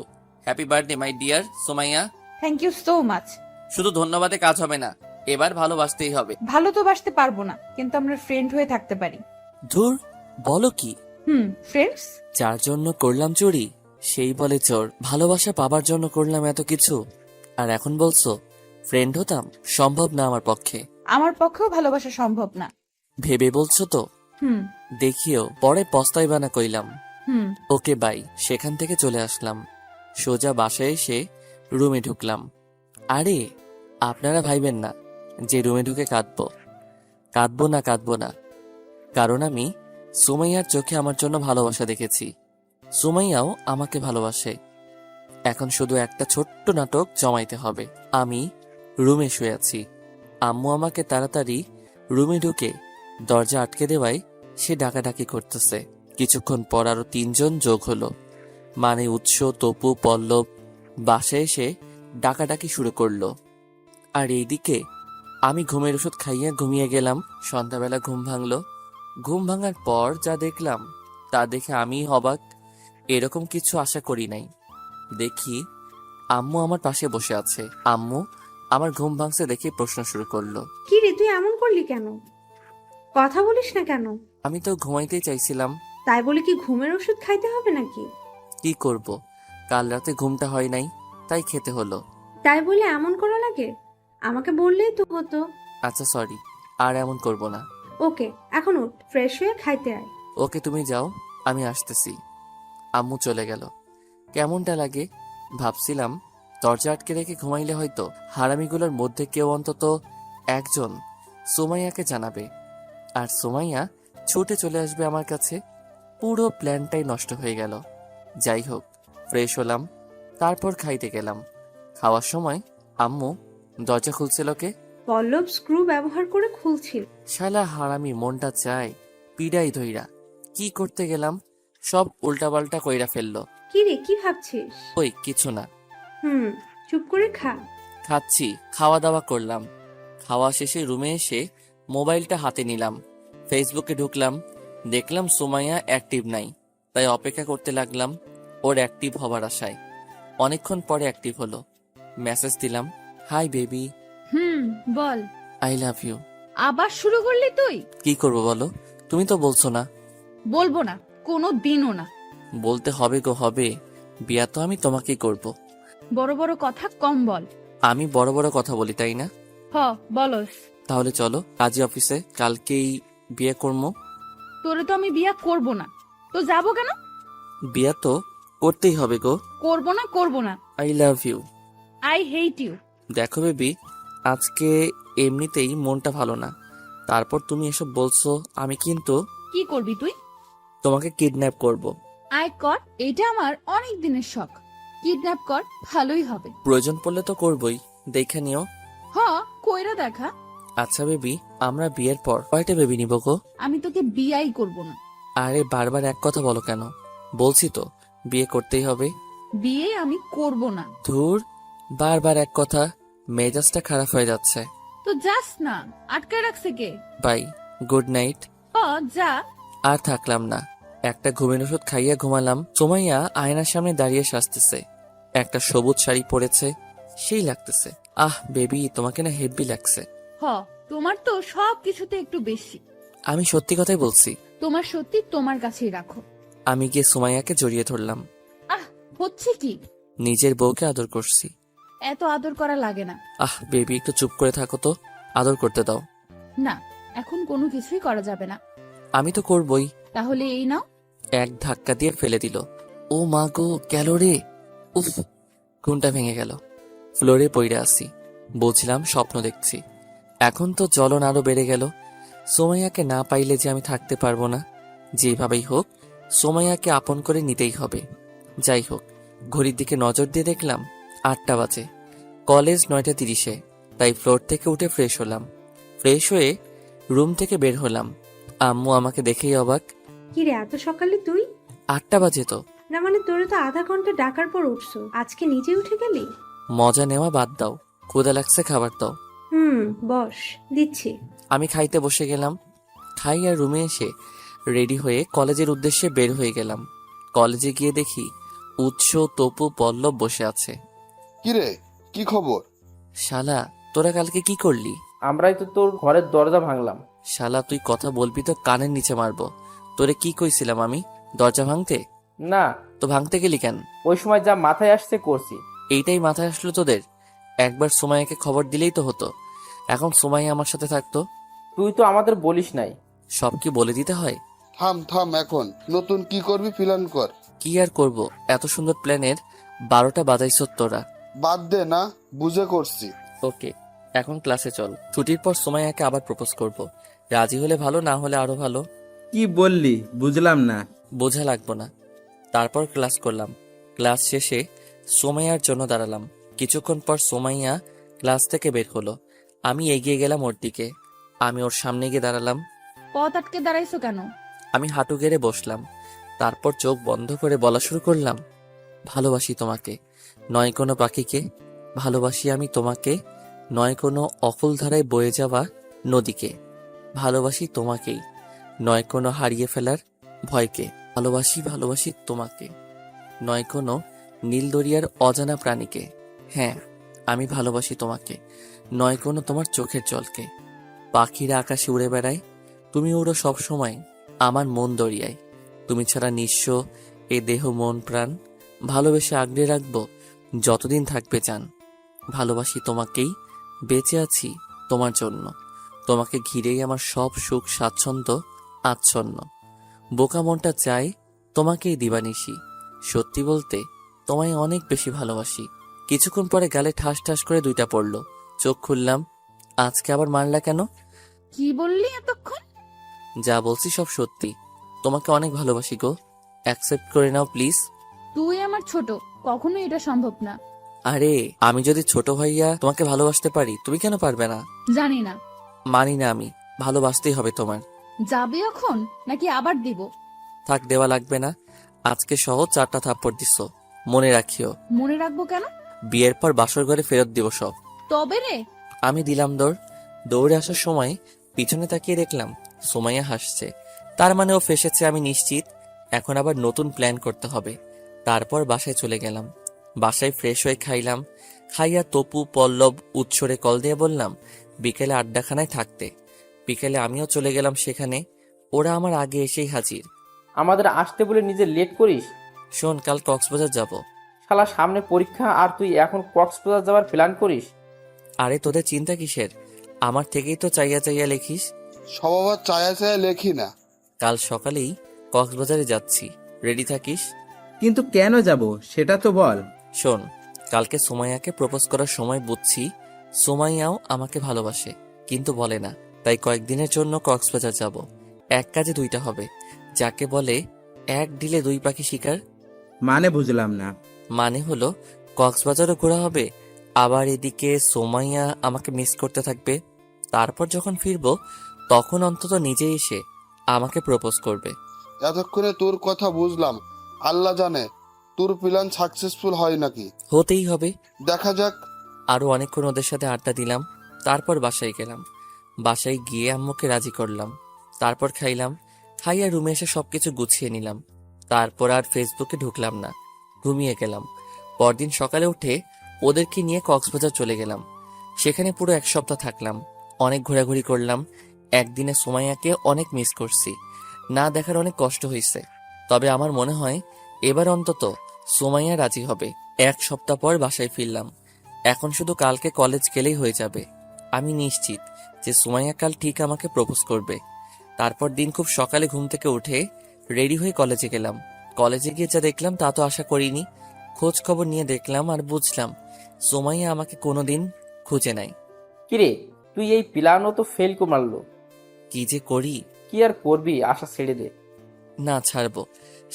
Happy birthday my dear Sumaiya. Thank you so much. শুধু ধন্যবাদে কাজ হবে না, এবার ভালোবাসতেই হবে। ভালো তো বাসতে পারবো না, কিন্তু আমরা ফ্রেন্ড হয়ে থাকতে পারি। ধুর, বলো কি? ফ্রেন্ডস। যার জন্য করলাম চুরি সেই বলে চোর। ভালোবাসা পাবার জন্য করলাম এত কিছু, আর এখন বলছো ফ্রেন্ড হতাম? সম্ভব না আমার পক্ষে। আমার পক্ষেও ভালোবাসা সম্ভব না। ভেবে বলছো তো? হুম দেখিও পরে পস্তাইবা না কইলাম। হুম ওকে বাই। সেখান থেকে চলে আসলাম, সোজা বাসায় এসে রুমে ঢুকলাম। আরে আপনারা ভাইবেন না যে রুমে ঢুকে কাঁদবো না, কারণ আমি সুমাইয়ার চোখে আমার জন্য ভালোবাসা দেখেছি। সুমাইয়াও আমাকে ভালোবাসে। এখন শুধু একটা ছোট্ট নাটক জমাইতে হবে। আমি রুমে শুয়ে আছি, আম্মু আমাকে তাড়াতাড়ি রুমে ঢুকে দরজা আটকে দেওয়ায় সে ডাকাডাকি করতেছে। কিছুক্ষণ পর আরো 3 জন যোগ হলো, মানে উৎস, তপু, পল্লব। বাসায় এসে ডাকাডাকি শুরু করলো। আর এইদিকে আমি ঘুমের ওষুধ খাইয়া ঘুমিয়ে গেলাম। সন্ধ্যাবেলা ঘুম ভাঙলো। ঘুম ভাঙার পর যা দেখলাম তা দেখে আমি অবাক। এরকম কিছু আশা করি নাই। দেখি আম্মু আমার পাশে বসে আছে। আম্মু আমার ঘুম ভাঙছে দেখে প্রশ্ন শুরু করলো। কি রে, তুই এমন করলি কেন? কথা বলিস না কেন? আমি তো ঘুমাইতেই চাইছিলাম। তাই বলে কি ঘুমের ওষুধ খাইতে হবে নাকি? কি করব, কাল রাতে ঘুমটা হয় নাই, তাই খেতে হলো। তাই বলে এমন করা লাগে? আমাকে বললেই তো হতো। আচ্ছা সরি, আর এমন করব না। ওকে, এখন উঠ, ফ্রেশ হয়ে খাইতে আয়। ওকে তুমি যাও, আমি আসতেছি। আম্মু চলে গেল। কেমনটা লাগে ভাবছিলাম, দরজা আটকে রেখে ঘুমাইলে হয়তো হারামিগুলোর মধ্যে কেউ অন্তত একজন সুমাইয়াকে জানাবে, আর সুমাইয়া ছুটে চলে আসবে আমার কাছে। পুরো প্ল্যানটাই নষ্ট হয়ে গেল। যাই হোক, ফ্রেশ হলাম, তারপর খাইতে গেলাম। খাওয়ার সময় আম্মু দরজা খুলছিল কে? পল্লব স্ক্রু ব্যবহার করে খুলছিল। শালা হারামি, মনটা চায় পিডাই ধইরা। কি করতে গেলাম সব উল্টাপাল্টা কইরা ফেললো। কি রে, কি ভাবছিস? ওই কিছু না, চুপ করে খা। খাচ্ছি। খাওয়া দাওয়া করলাম। খাওয়া শেষে রুমে এসে মোবাইলটা হাতে নিলাম, ফেসবুকে ঢুকলাম। দেখলাম সুমাইয়া অ্যাক্টিভ নাই, তাই অপেক্ষা করতে লাগলাম ওর অ্যাক্টিভ হবার আশায়। অনেকক্ষণ পরে অ্যাক্টিভ হলো। মেসেজ দিলাম, হাই বেবি, বল। I love you. আবার শুরু করলি তুই? কি করবো বলো, তুমি তো বলছো না। বলবো না, কোনো দিনও না। বলতে হবে গো, হবে। বিয়া তো আমি তোমাকেই করব। বড় বড় কথা কম বল। আমি বড় বড় কথা বলি তাই না? বলস। তাহলে চলো কাজী অফিসে, কালকেই বিয়ে করবো। তোরে তো আমি বিয়া করব না, তো যাবো কেন? বিয়া তো করতেই হবে গো। করব না। I love you. I hate you. দেখো বেবি, আজকে এমনিতেই মনটা ভালো না, তারপর তুমি এসব বলছো। আমি কিন্তু কি করবি তুই? তোমাকে কিডন্যাপ করব। আয় কর, এটা আমার অনেক দিনের শখ। কিডন্যাপ কর, ভালোই হবে। প্রয়োজন পড়লে তো করবই, দেখে নিও। কইরা দেখা। আচ্ছা বেবি, আমরা বিয়ের পর কয়টা বেবি নিব গো? আমি তোকে বিয়াই করব না। আরে বারবার এক কথা বলো কেন? বলছি তো বিয়ে করতেই হবে। বিয়ে আমি করব না। ধুর, বারবার এক কথা, মেজাজটা খারাপ হয়ে যাচ্ছে। তো যাস না, আটকে রাখছে কে? By, good night. যা। আর থাকলাম না, একটা ঘুমের ওষুধ খাইয়া ঘুমালাম। সুমাইয়া আয়নার সামনে দাঁড়িয়ে সাজতেছে। একটা সবুজ শাড়ি পরেছে, সেই লাগতেছে। বেবি, তোমাকে না হেভি লাগছে। তোমার তো সব কিছুতে একটু বেশি। আমি সত্যি কথাই বলছি। তোমার সত্যি তোমার কাছেই রাখো। আমি গিয়ে সুমাইয়াকে জড়িয়ে ধরলাম। হচ্ছে কি? নিজের বউকে আদর করছি। এত আদর করা লাগে না। বেবি, একটু চুপ করে থাকো তো, আদর করতে দাও। না, এখন কোনো কিছুই করা যাবে না। আমি তো করবই। তাহলে এই নাও। এক ধাক্কা দিয়ে ফেলে দিল। ও মা গো, গেল রে। উফ, ঘুমটা ভেঙে গেল। ফ্লোরে পড়ে আসি, বুঝলাম স্বপ্ন দেখছি। এখন তো জ্বলন আরো বেড়ে গেল। সোমাইয়াকে না পাইলে যে আমি থাকতে পারবো না। যেভাবেই হোক সোমাইয়াকে আপন করে নিতেই হবে। যাই হোক, ঘড়ির দিকে নজর দিয়ে দেখলাম 8টা বাজে। কলেজ 9:30-এ, তাই ফ্লোর থেকে উঠে ফ্রেশ হলাম। ফ্রেশ হয়ে রুম থেকে বের হলাম। আম্মু আমাকে দেখেই অবাক। কি রে, এত সকালে তুই? 8টা বাজে তো। না মানে তোরে তো আধা ঘন্টা ডাকার পর উঠছো, আজকে নিজে উঠে গেলি? মজা নেওয়া বাদ দাও, ক্ষুধা লাগছে, খাবার দাও। বস, দিচ্ছি। আমি খাইতে বসে গেলাম। খাই আর রুমে এসে রেডি হয়ে কলেজের উদ্দেশ্যে বের হয়ে গেলাম। কলেজে গিয়ে দেখি উৎস, তপু, পল্লব বসে আছে। কিরে, কি খবর? শালা, তোরা কালকে কি করলি? আমরাই তো তোর ঘরের দরজা ভাঙলাম। শালা, তুই কথা বলবি তো কানের নিচে মারবো। তোরে কি কইছিলাম আমি দরজা ভাঙতে? না, তো ভাঙতে গেলি কেন? ওই সময় যা মাথায় আসছে করছি। এইটাই মাথায় আসলো তোদের? একবার সুমাইয়াকে খবর দিলেই তো হতো। এখন সুমাইয়া আমার সাথে থাকতো। তুই তো আমাদের বলিস নাই। সব কি বলে দিতে হয়? থাম থাম, এখন নতুন কি করবি প্ল্যান কর। কি আর করব, এত সুন্দর প্ল্যানের 12টা বাজাইছ তোরা। বাদ দে না, বুঝে করছি। ওকে, এখন ক্লাসে চল। ছুটির পর সুমাইয়াকে আবার প্রপোজ করব। রাজি হলে ভালো, না হলে আরো ভালো। কি বললি বুঝলাম না। বোঝা লাগবো না। তারপর ক্লাস করলাম। ক্লাস শেষে সোমাইয়ার জন্য দাঁড়ালাম। কিছুক্ষণ পর সোমাইয়া ক্লাস থেকে বের হলো। আমি এগিয়ে গেলাম ওর দিকে। আমি ওর সামনে গিয়ে দাঁড়ালাম। পথ আটকে দাঁড়াইছো কেন? আমি হাঁটু গেড়ে বসলাম। তারপর চোখ বন্ধ করে বলা শুরু করলাম, ভালোবাসি তোমাকে, নয় কোনো পাখিকে। ভালোবাসি আমি তোমাকে, নয় কোনো অকুল ধারায় বয়ে যাওয়া নদীকে। ভালোবাসি তোমাকেই, নয় কোনো হারিয়ে ফেলার ভয়কে। ভালোবাসি ভালোবাসি তোমাকে, নয় কোনো নীল দরিয়ার অজানা প্রাণীকে। হ্যাঁ, আমি ভালোবাসি তোমাকে, নয় কোনো তোমার চোখের জলকে। পাখিরা আকাশে উড়ে বেড়ায়, তুমি উড়ো সব সময় আমার মন দরিয়ায়। তুমি ছাড়া নিঃস্ব এ দেহ মন প্রাণ, ভালোবেসে আগলে রাখবো যতদিন থাকবে চান। ভালোবাসি তোমাকেই, বেঁচে আছি তোমার জন্য। তোমাকে ঘিরেই আমার সব সুখ স্বাচ্ছন্দ্য আচ্ছন্ন। বোকা মনটা চাই তোমাকেই দিবানিশি, সত্যি বলতে তোমায় অনেক বেশি ভালোবাসি। কিছুক্ষণ পরে গালে ঠাস ঠাস করে 2টা পড়লো। চোখ খুললাম। আজকে আবার মারলা কেন? কি বললি এতক্ষণ? যা বলছি সব সত্যি। তোমাকে অনেক ভালোবাসি গো, অ্যাকসেপ্ট করে নাও প্লিজ। তুই আমার ছোট, কখনোই এটা সম্ভব না। আরে, আমি যদি ছোট ভাইয়া তোমাকে ভালোবাসতে পারি, তুমি কেন পারবে না? জানি না। মানি না আমি, ভালোবাসতেই হবে তোমার। যাবে এখন নাকি আবার দিব? থাক, দেওয়া লাগবে না। আজকে সহ 4টা থাপ্পড় দিছো, মনে রাখিও। মনে রাখবো কেন? বিয়ের পর বাসর ঘরে ফেরত দিব সব। তবে রে। আমি দিলাম দৌড়। দৌড়ে আসার সময় পিছনে তাকিয়ে দেখলাম সুমাইয়া হাসছে। তার মানে ও ফেসেছে, আমি নিশ্চিত। এখন আবার নতুন প্ল্যান করতে হবে। তারপর বাসায় চলে গেলাম। বাসায় ফ্রেশ হয়ে খাইলাম। খাইয়া তপু, পল্লব, উৎসরে কল দিয়ে বললাম বিকেলে আড্ডাখানায় থাকতে। বিকেলে আমিও চলে গেলাম সেখানে। ওরা আমার আগে এসেই হাজির। আমাদের আসতে বলে নিজে লেট করিস। শোন, কাল কক্সবাজার যাব। শালা, সামনে পরীক্ষা আর তুই এখন কক্সবাজার যাওয়ার প্ল্যান করিস? আরে, তোদের চিন্তা কিসের? আমার থেকেই তো চাইয়া চাইয়া লেখিস। সব আবার চায়া চায়া লেখি না। কাল সকালেই কক্সবাজারে যাচ্ছি, রেডি থাকিস। কিন্তু কেন যাব সেটা তো বল। শোন, কালকে সুমাইয়াকে প্রপোজ করার সময় বুঝছি সুমাইয়াও আমাকে ভালোবাসে, কিন্তু বলে না। তাই কয়েকদিনের জন্য কক্সবাজার যাব। এক কাজে 2টা হবে, যাকে বলে এক ঢিলে 2 পাখি শিকার। মানে বুঝলাম না। মানে হলো কক্সবাজারও ঘোরা হবে, আবার এদিকে সুমাইয়া আমাকে মিস করতে থাকবে। তারপর যখন ফিরবো তখন অন্তত নিজে এসে আমাকে প্রপোজ করবে। এতক্ষণে তোর কথা বুঝলাম। আল্লাহ জানে তোর প্ল্যান সাকসেসফুল হয় নাকি। হতেই হবে। দেখা যাক। আরো অনেকক্ষণ ওদের সাথে আড্ডা দিলাম। তারপর বাসায় গেলাম। বাসায় গিয়ে আম্মুকে রাজি করলাম। তারপর খাইলাম। খাইয়া রুমে এসে সবকিছু গুছিয়ে নিলাম। তারপর আর ফেসবুকে ঢুকলাম না, ঘুমিয়ে গেলাম। পরদিন সকালে উঠে ওদেরকে নিয়ে কক্সবাজার চলে গেলাম। সেখানে পুরো 1 সপ্তাহ থাকলাম। অনেক ঘোরাঘুরি করলাম। একদিনে সুমাইয়াকে অনেক মিস করছি। না দেখার অনেক কষ্ট হয়েছে। তবে আমার মনে হয় এবার অন্তত সুমাইয়া রাজি হবে। 1 সপ্তাহ পর বাসায় ফিরলাম। এখন শুধু কালকে কলেজ গেলেই হয়ে যাবে। আমি নিশ্চিত যে সুমাইয়া কাল ঠিক আমাকে প্রপোজ করবে। তারপর দিন খুব সকালে ঘুম থেকে উঠে রেডি হয়ে কলেজে গেলাম। কলেজে গিয়ে যা দেখলাম তা তো আশা করিনি। খোঁজ খবর নিয়ে দেখলাম আর বুঝলাম সুমাইয়া আমাকে কোনোদিন খুঁজে নাই। কিরে, তুই এই প্ল্যানও তো ফেল করে মারলো। কি যে করি। কি আর করবি, আশা ছেড়ে দে। না, ছাড়বো।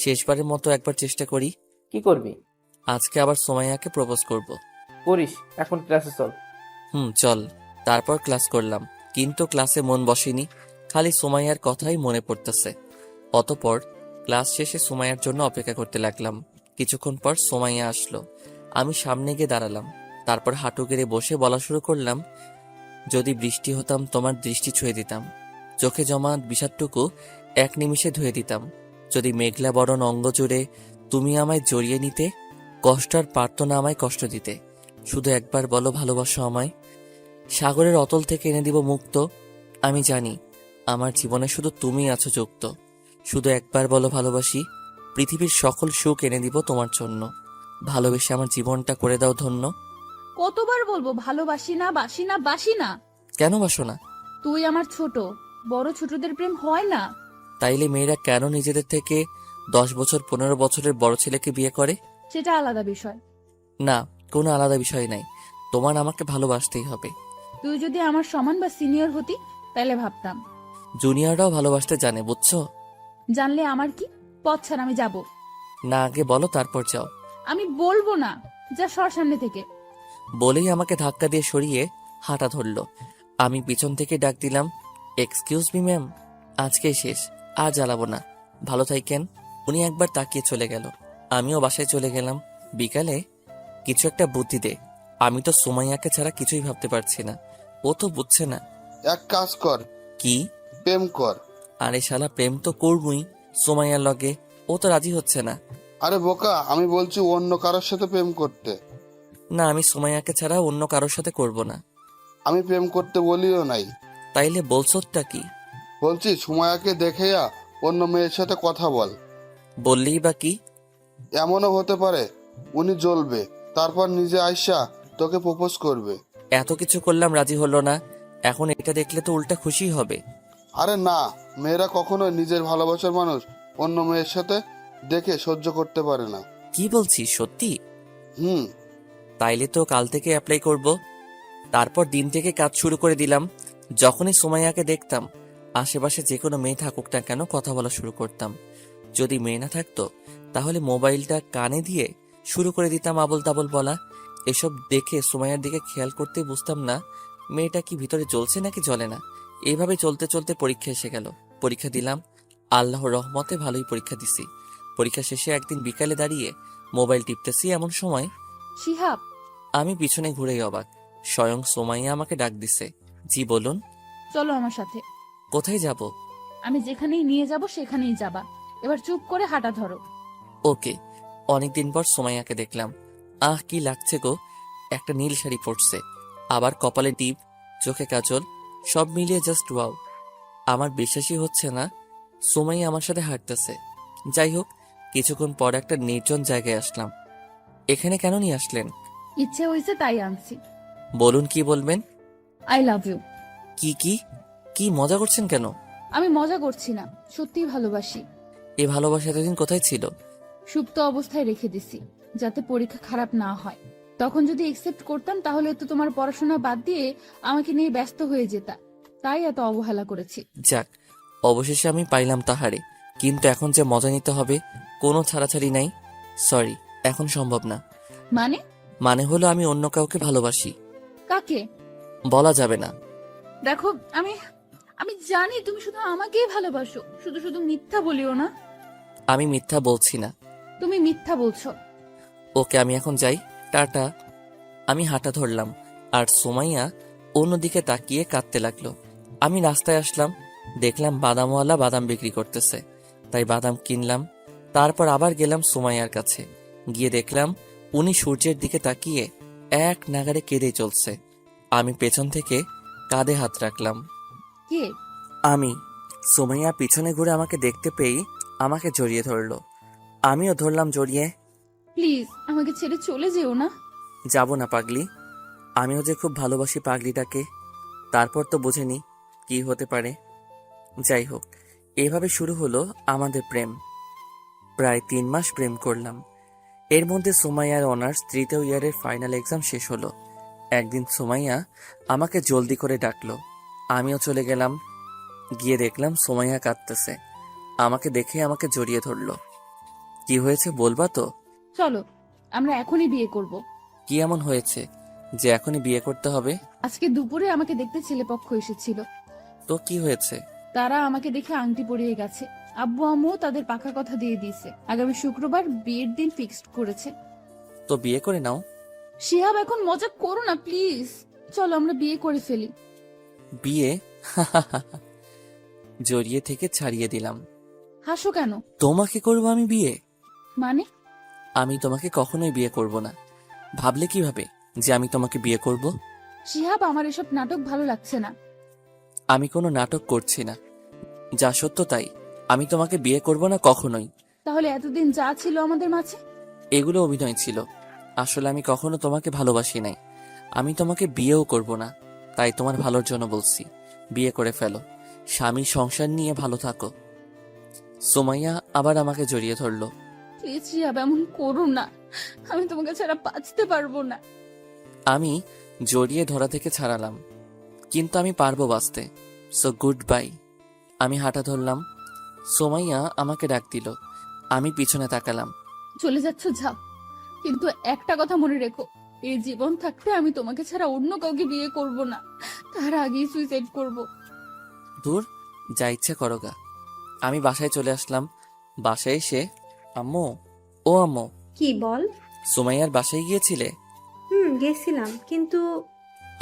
শেষবারের মতো একবার চেষ্টা করি। কি করবি? আজকে আবার সুমাইয়াকে প্রপোজ করব। করিস, এখন ক্লাসে চল। চল। তারপর ক্লাস করলাম, কিন্তু ক্লাসে মন বসেনি। খালি সুমাইয়ার কথাই মনে পড়তেছে। অতঃপর ক্লাস শেষে সুমাইয়ার জন্য অপেক্ষা করতে লাগলাম। কিছুক্ষণ পর সুমাইয়া আসলো। আমি সামনে গিয়ে দাঁড়ালাম। তারপর হাঁটু গেড়ে বসে বলা শুরু করলাম, যদি বৃষ্টি হতাম তোমার দৃষ্টি ছুঁয়ে দিতাম, চোখে জমা বিষাদটুকু এক নিমিষে ধুয়ে দিতাম। যদি মেঘলা বরণ অঙ্গ জুড়ে তুমি আমায় জড়িয়ে নিতে, কষ্ট আর পারত না আমায় কষ্ট দিতে। শুধু একবার বলো ভালোবাসো আমায়, সাগরের অতল থেকে এনে দিব মুক্ত। আমি জানি আমার জীবনে শুধু তুমি আছো যুক্ত। শুধু একবার বলো ভালোবাসি, পৃথিবীর সকল সুখ এনে দিব তোমার জন্য। ভালোবেসে আমার জীবনটা করে দাও ধন্য। কতবার বলবো ভালোবাসি না, বাসি না, বাসি না? কেন বাসো না? তুই আমার ছোট, বড় ছোটদের প্রেম হয় না? তাইলে মেয়েরা কেন নিজেদের থেকে 10 বছর 15 বছরের বড় ছেলেকে বিয়ে করে? সেটা আলাদা বিষয়। না, কোনো আলাদা বিষয় নাই, তোমার আমাকে ভালোবাসতেই হবে। তুই যদি আমার সমান বা সিনিয়র হতি তাহলে ভাবতাম। জুনিয়ররাও ভালোবাসতে জানে, বুঝছো? জানলে আমার কি, পথ ছাড়, আমি যাব না, আগে বলো তারপর যাও। আমি বলবো না, যা সর সামনে থেকে। বলেই আমাকে ধাক্কা দিয়ে সরিয়ে হাঁটা ধরলো। আমি পিছন থেকে ডাক দিলাম, এক্সকিউজ মি ম্যাম, আজকেই শেষ, আর জ্বালাবো না, ভালো থাকেন। উনি একবার তাকিয়ে চলে গেল। আমিও বাসায় চলে গেলাম। বিকালে কিছু একটা বুদ্ধি দে, আমি তো সুমাইয়াকে ছাড়া কিছুই ভাবতে পারছি না। ও তো বুঝছে না। এক কাজ কর, কি? প্রেম কর। আরে শালা, প্রেম তো করবই সুমাইয়ার লগে, ও তো রাজি হচ্ছে না। আরে বোকা, আমি বলছি অন্য কারোর সাথে প্রেম করতে। না, আমি সুমাইয়াকে ছাড়া অন্য কারোর সাথে করব না। আমি প্রেম করতে বলিও নাই। তাইলে বলছোটা কি? বলছি সুমায়াকে দেখেয়া অন্য মেয়ের সাথে কথা বল। বললেই বা কি? এমনও হতে পারে উনি জ্বলবে, তারপর নিজে আইসা তোকে প্রপোজ করবে। এত কিছু করলাম, রাজি হলো না, এখন এটা দেখলে তো উল্টা খুশি হবে। আরে না, মেয়েরা কখনোই নিজের ভালোবাসার মানুষ অন্য মেয়ের সাথে দেখে সহ্য করতে পারে না। কি বলছিস, সত্যি? হুম। তাইলে তো কাল থেকে অ্যাপ্লাই করব। তারপর দিন থেকে কাজ শুরু করে দিলাম। যখনই সুমাইয়াকে দেখতাম, আশেপাশে যে কোনো মেয়ে থাকুক না কেন কথা বলা শুরু করতাম। যদি মেয়ে না থাকতো তাহলে মোবাইলটা কানে দিয়ে শুরু করে দিতাম আবল তাবল বলা। এসব দেখে সুমাইয়ার দিকে খেয়াল করতে বুঝতাম না মেয়েটা কি ভিতরে জ্বলছে নাকি জ্বলে না। এইভাবে চলতে চলতে পরীক্ষা এসে গেল। পরীক্ষা দিলাম, আল্লাহর রহমতে ভালোই পরীক্ষা দিছি। পরীক্ষা শেষে একদিন বিকালে দাঁড়িয়ে মোবাইল টিপতেছি, এমন সময় শিহাব, আমি পিছনে ঘুরে অবাক, স্বয়ং সোমাইয়া আমাকে ডাক দিছে। জি বলুন। চলো আমার সাথে। কোথায় যাব? আমি যেখানেই নিয়ে যাব সেখানেই যাবা। এবার চুপ করে হাঁটা ধরো। ওকে। অনেকদিন পর সোমাইয়াকে দেখলাম। আহ, কি লাগছে গো! একটা নীল শাড়ি পরছে, আবার কপালে টিপ, চোখে কাজল, সব মিলিয়ে জাস্ট ওয়াও। আমার বিশ্বাসই হচ্ছে না সোমাইয়া আমার সাথে হাঁটতেছে। যাই হোক, কিছুক্ষণ পর একটা নির্জন জায়গায় আসলাম। এখানে কেন নিয়ে আসলেন? ইচ্ছে হয়েছে তাই আনছি। বলুন, কি বলবেন? I love you. কি কি কি মজা করছেন কেন? আমি মজা করছি না, সত্যিই ভালোবাসি। এই ভালোবাসা এতদিন কোথায় ছিল? সুপ্ত অবস্থায় রেখে দিছি, যাতে পরীক্ষা খারাপ না হয়। তখন যদি একসেপ্ট করতাম তাহলে তো তোমার পড়াশোনা বাদ দিয়ে আমাকে নিয়ে ব্যস্ত হয়ে যেতা। তাই এত অবহেলা করেছি। যাক, অবশেষে আমি পাইলাম তাহারে। কিন্তু এখন যে মজা নিতে হবে, কোনো ছাড়াছাড়ি নাই। সরি, এখন সম্ভব না। মানে? মানে হলো আমি অন্য কাউকে ভালোবাসি। কাকে? বলা যাবে না। দেখো, আমি আমি জানি তুমি শুধু আমাকেই ভালোবাসো, শুধু শুধু মিথ্যা বলিও না। আমি মিথ্যা বলছি না। তুমি মিথ্যা বলছো। ওকে, আমি এখন যাই, টাটা। আমি হাঁটা ধরলাম, আর সুমাইয়া অন্যদিকে তাকিয়ে কাঁদতে লাগলো। আমি রাস্তায় আসলাম, দেখলাম বাদামওয়ালা বাদাম বিক্রি করতেছে, তাই বাদাম কিনলাম। তারপর আবার গেলাম সুমাইয়ার কাছে, গিয়ে দেখলাম উনি সূর্যের দিকে তাকিয়ে এক নাগাড়ে কেঁদে চলছে। আমি পেছন থেকে কাঁধে হাত রাখলাম। কে? আমি। সুমাইয়া পিছনে ঘুরে আমাকে দেখতে পেয়েই আমাকে জড়িয়ে ধরলো। আমিও ধরলাম জড়িয়ে। প্লিজ আমাকে ছেড়ে চলে যেও না। যাব না পাগলি, আমিও যে খুব ভালোবাসি পাগলিটাকে। তারপর তো বুঝিনি কি হতে পারে। যাই হোক, এভাবে শুরু হলো আমাদের প্রেম। প্রায় 3 মাস প্রেম করলাম। এর মধ্যে সুমাইয়ার অনার্স 3য় ইয়ারের ফাইনাল এক্সাম শেষ হলো। একদিন সুমাইয়া আমাকে জলদি করে ডাকলো, আমিও চলে গেলাম। গিয়ে দেখলাম সুমাইয়া কাঁদতেছে। আমাকে দেখে আমাকে জড়িয়ে ধরলো। কি হয়েছে বলবা তো? চলো, আমরা এখনই বিয়ে করব। কি এমন হয়েছে যে এখনই বিয়ে করতে হবে? আজকে দুপুরে আমাকে দেখতে ছেলেপক্ষ এসেছিল। তো কি হয়েছে? তারা আমাকে দেখে আংটি পরিয়ে গেছে। আব্বু আম্মু তাদের পাকা কথা দিয়ে দিয়েছে, আগামী শুক্রবার বিয়ের দিন ফিক্সড করেছে। তো বিয়ে করে নাও। শিহাব এখন মজা করো না প্লিজ, চলো আমরা বিয়ে করে ফেলি। বিয়ে? জড়িয়ে থেকে ছাড়িয়ে দিলাম। হাসো কেন? তোমাকে করব আমি বিয়ে? মানে? আমি তোমাকে কখনোই বিয়ে করব না। ভাবলে কিভাবে যে আমি তোমাকে বিয়ে করব? শিহাব, আমার এসব নাটক ভালো লাগছে না। আমি কোনো নাটক করছি না, যা সত্য তাই। আমি তোমাকে বিয়ে করব না কখনোই। তাহলে এতদিন যা ছিল আমাদের মাঝে? এগুলো অভিনয় ছিল। আসলে আমি কখনো তোমাকে ভালোবাসি নাই। আমি তোমাকে বিয়েও করব না। তাই তোমার ভালোর জন্য বলছি, বিয়ে করে ফেলো, স্বামী সংসার নিয়ে ভালো থাকো। সুমাইয়া আবার আমাকে জড়িয়ে ধরলো। প্লিজ শিহাব, এমন করো না, আমি তোমাকে ছাড়া বাঁচতে পারবো না। আমি জড়িয়ে ধরা থেকে ছাড়ালাম, কিন্তু আমি পারবো বাঁচতে। So good bye. আমি হাঁটা ধরলাম। সুমাইয়া আমাকে ডাক দিল। আমি পিছনে তাকালাম। চলে যাচ্ছ যাও, কিন্তু একটা কথা মনে রেখো, এই জীবন থাকতে আমি তোমাকে ছাড়া অন্য কাউকে বিয়ে করব না, তার আগেই সুইসাইড করব। দূর, যা ইচ্ছা করো গা। আমি বাসায় চলে আসলাম। বাসায় এসে আম্মু, ও আম্মু, কি বল? সুমাইয়ার বাসায় গিয়েছিলে? গেছিলাম, কিন্তু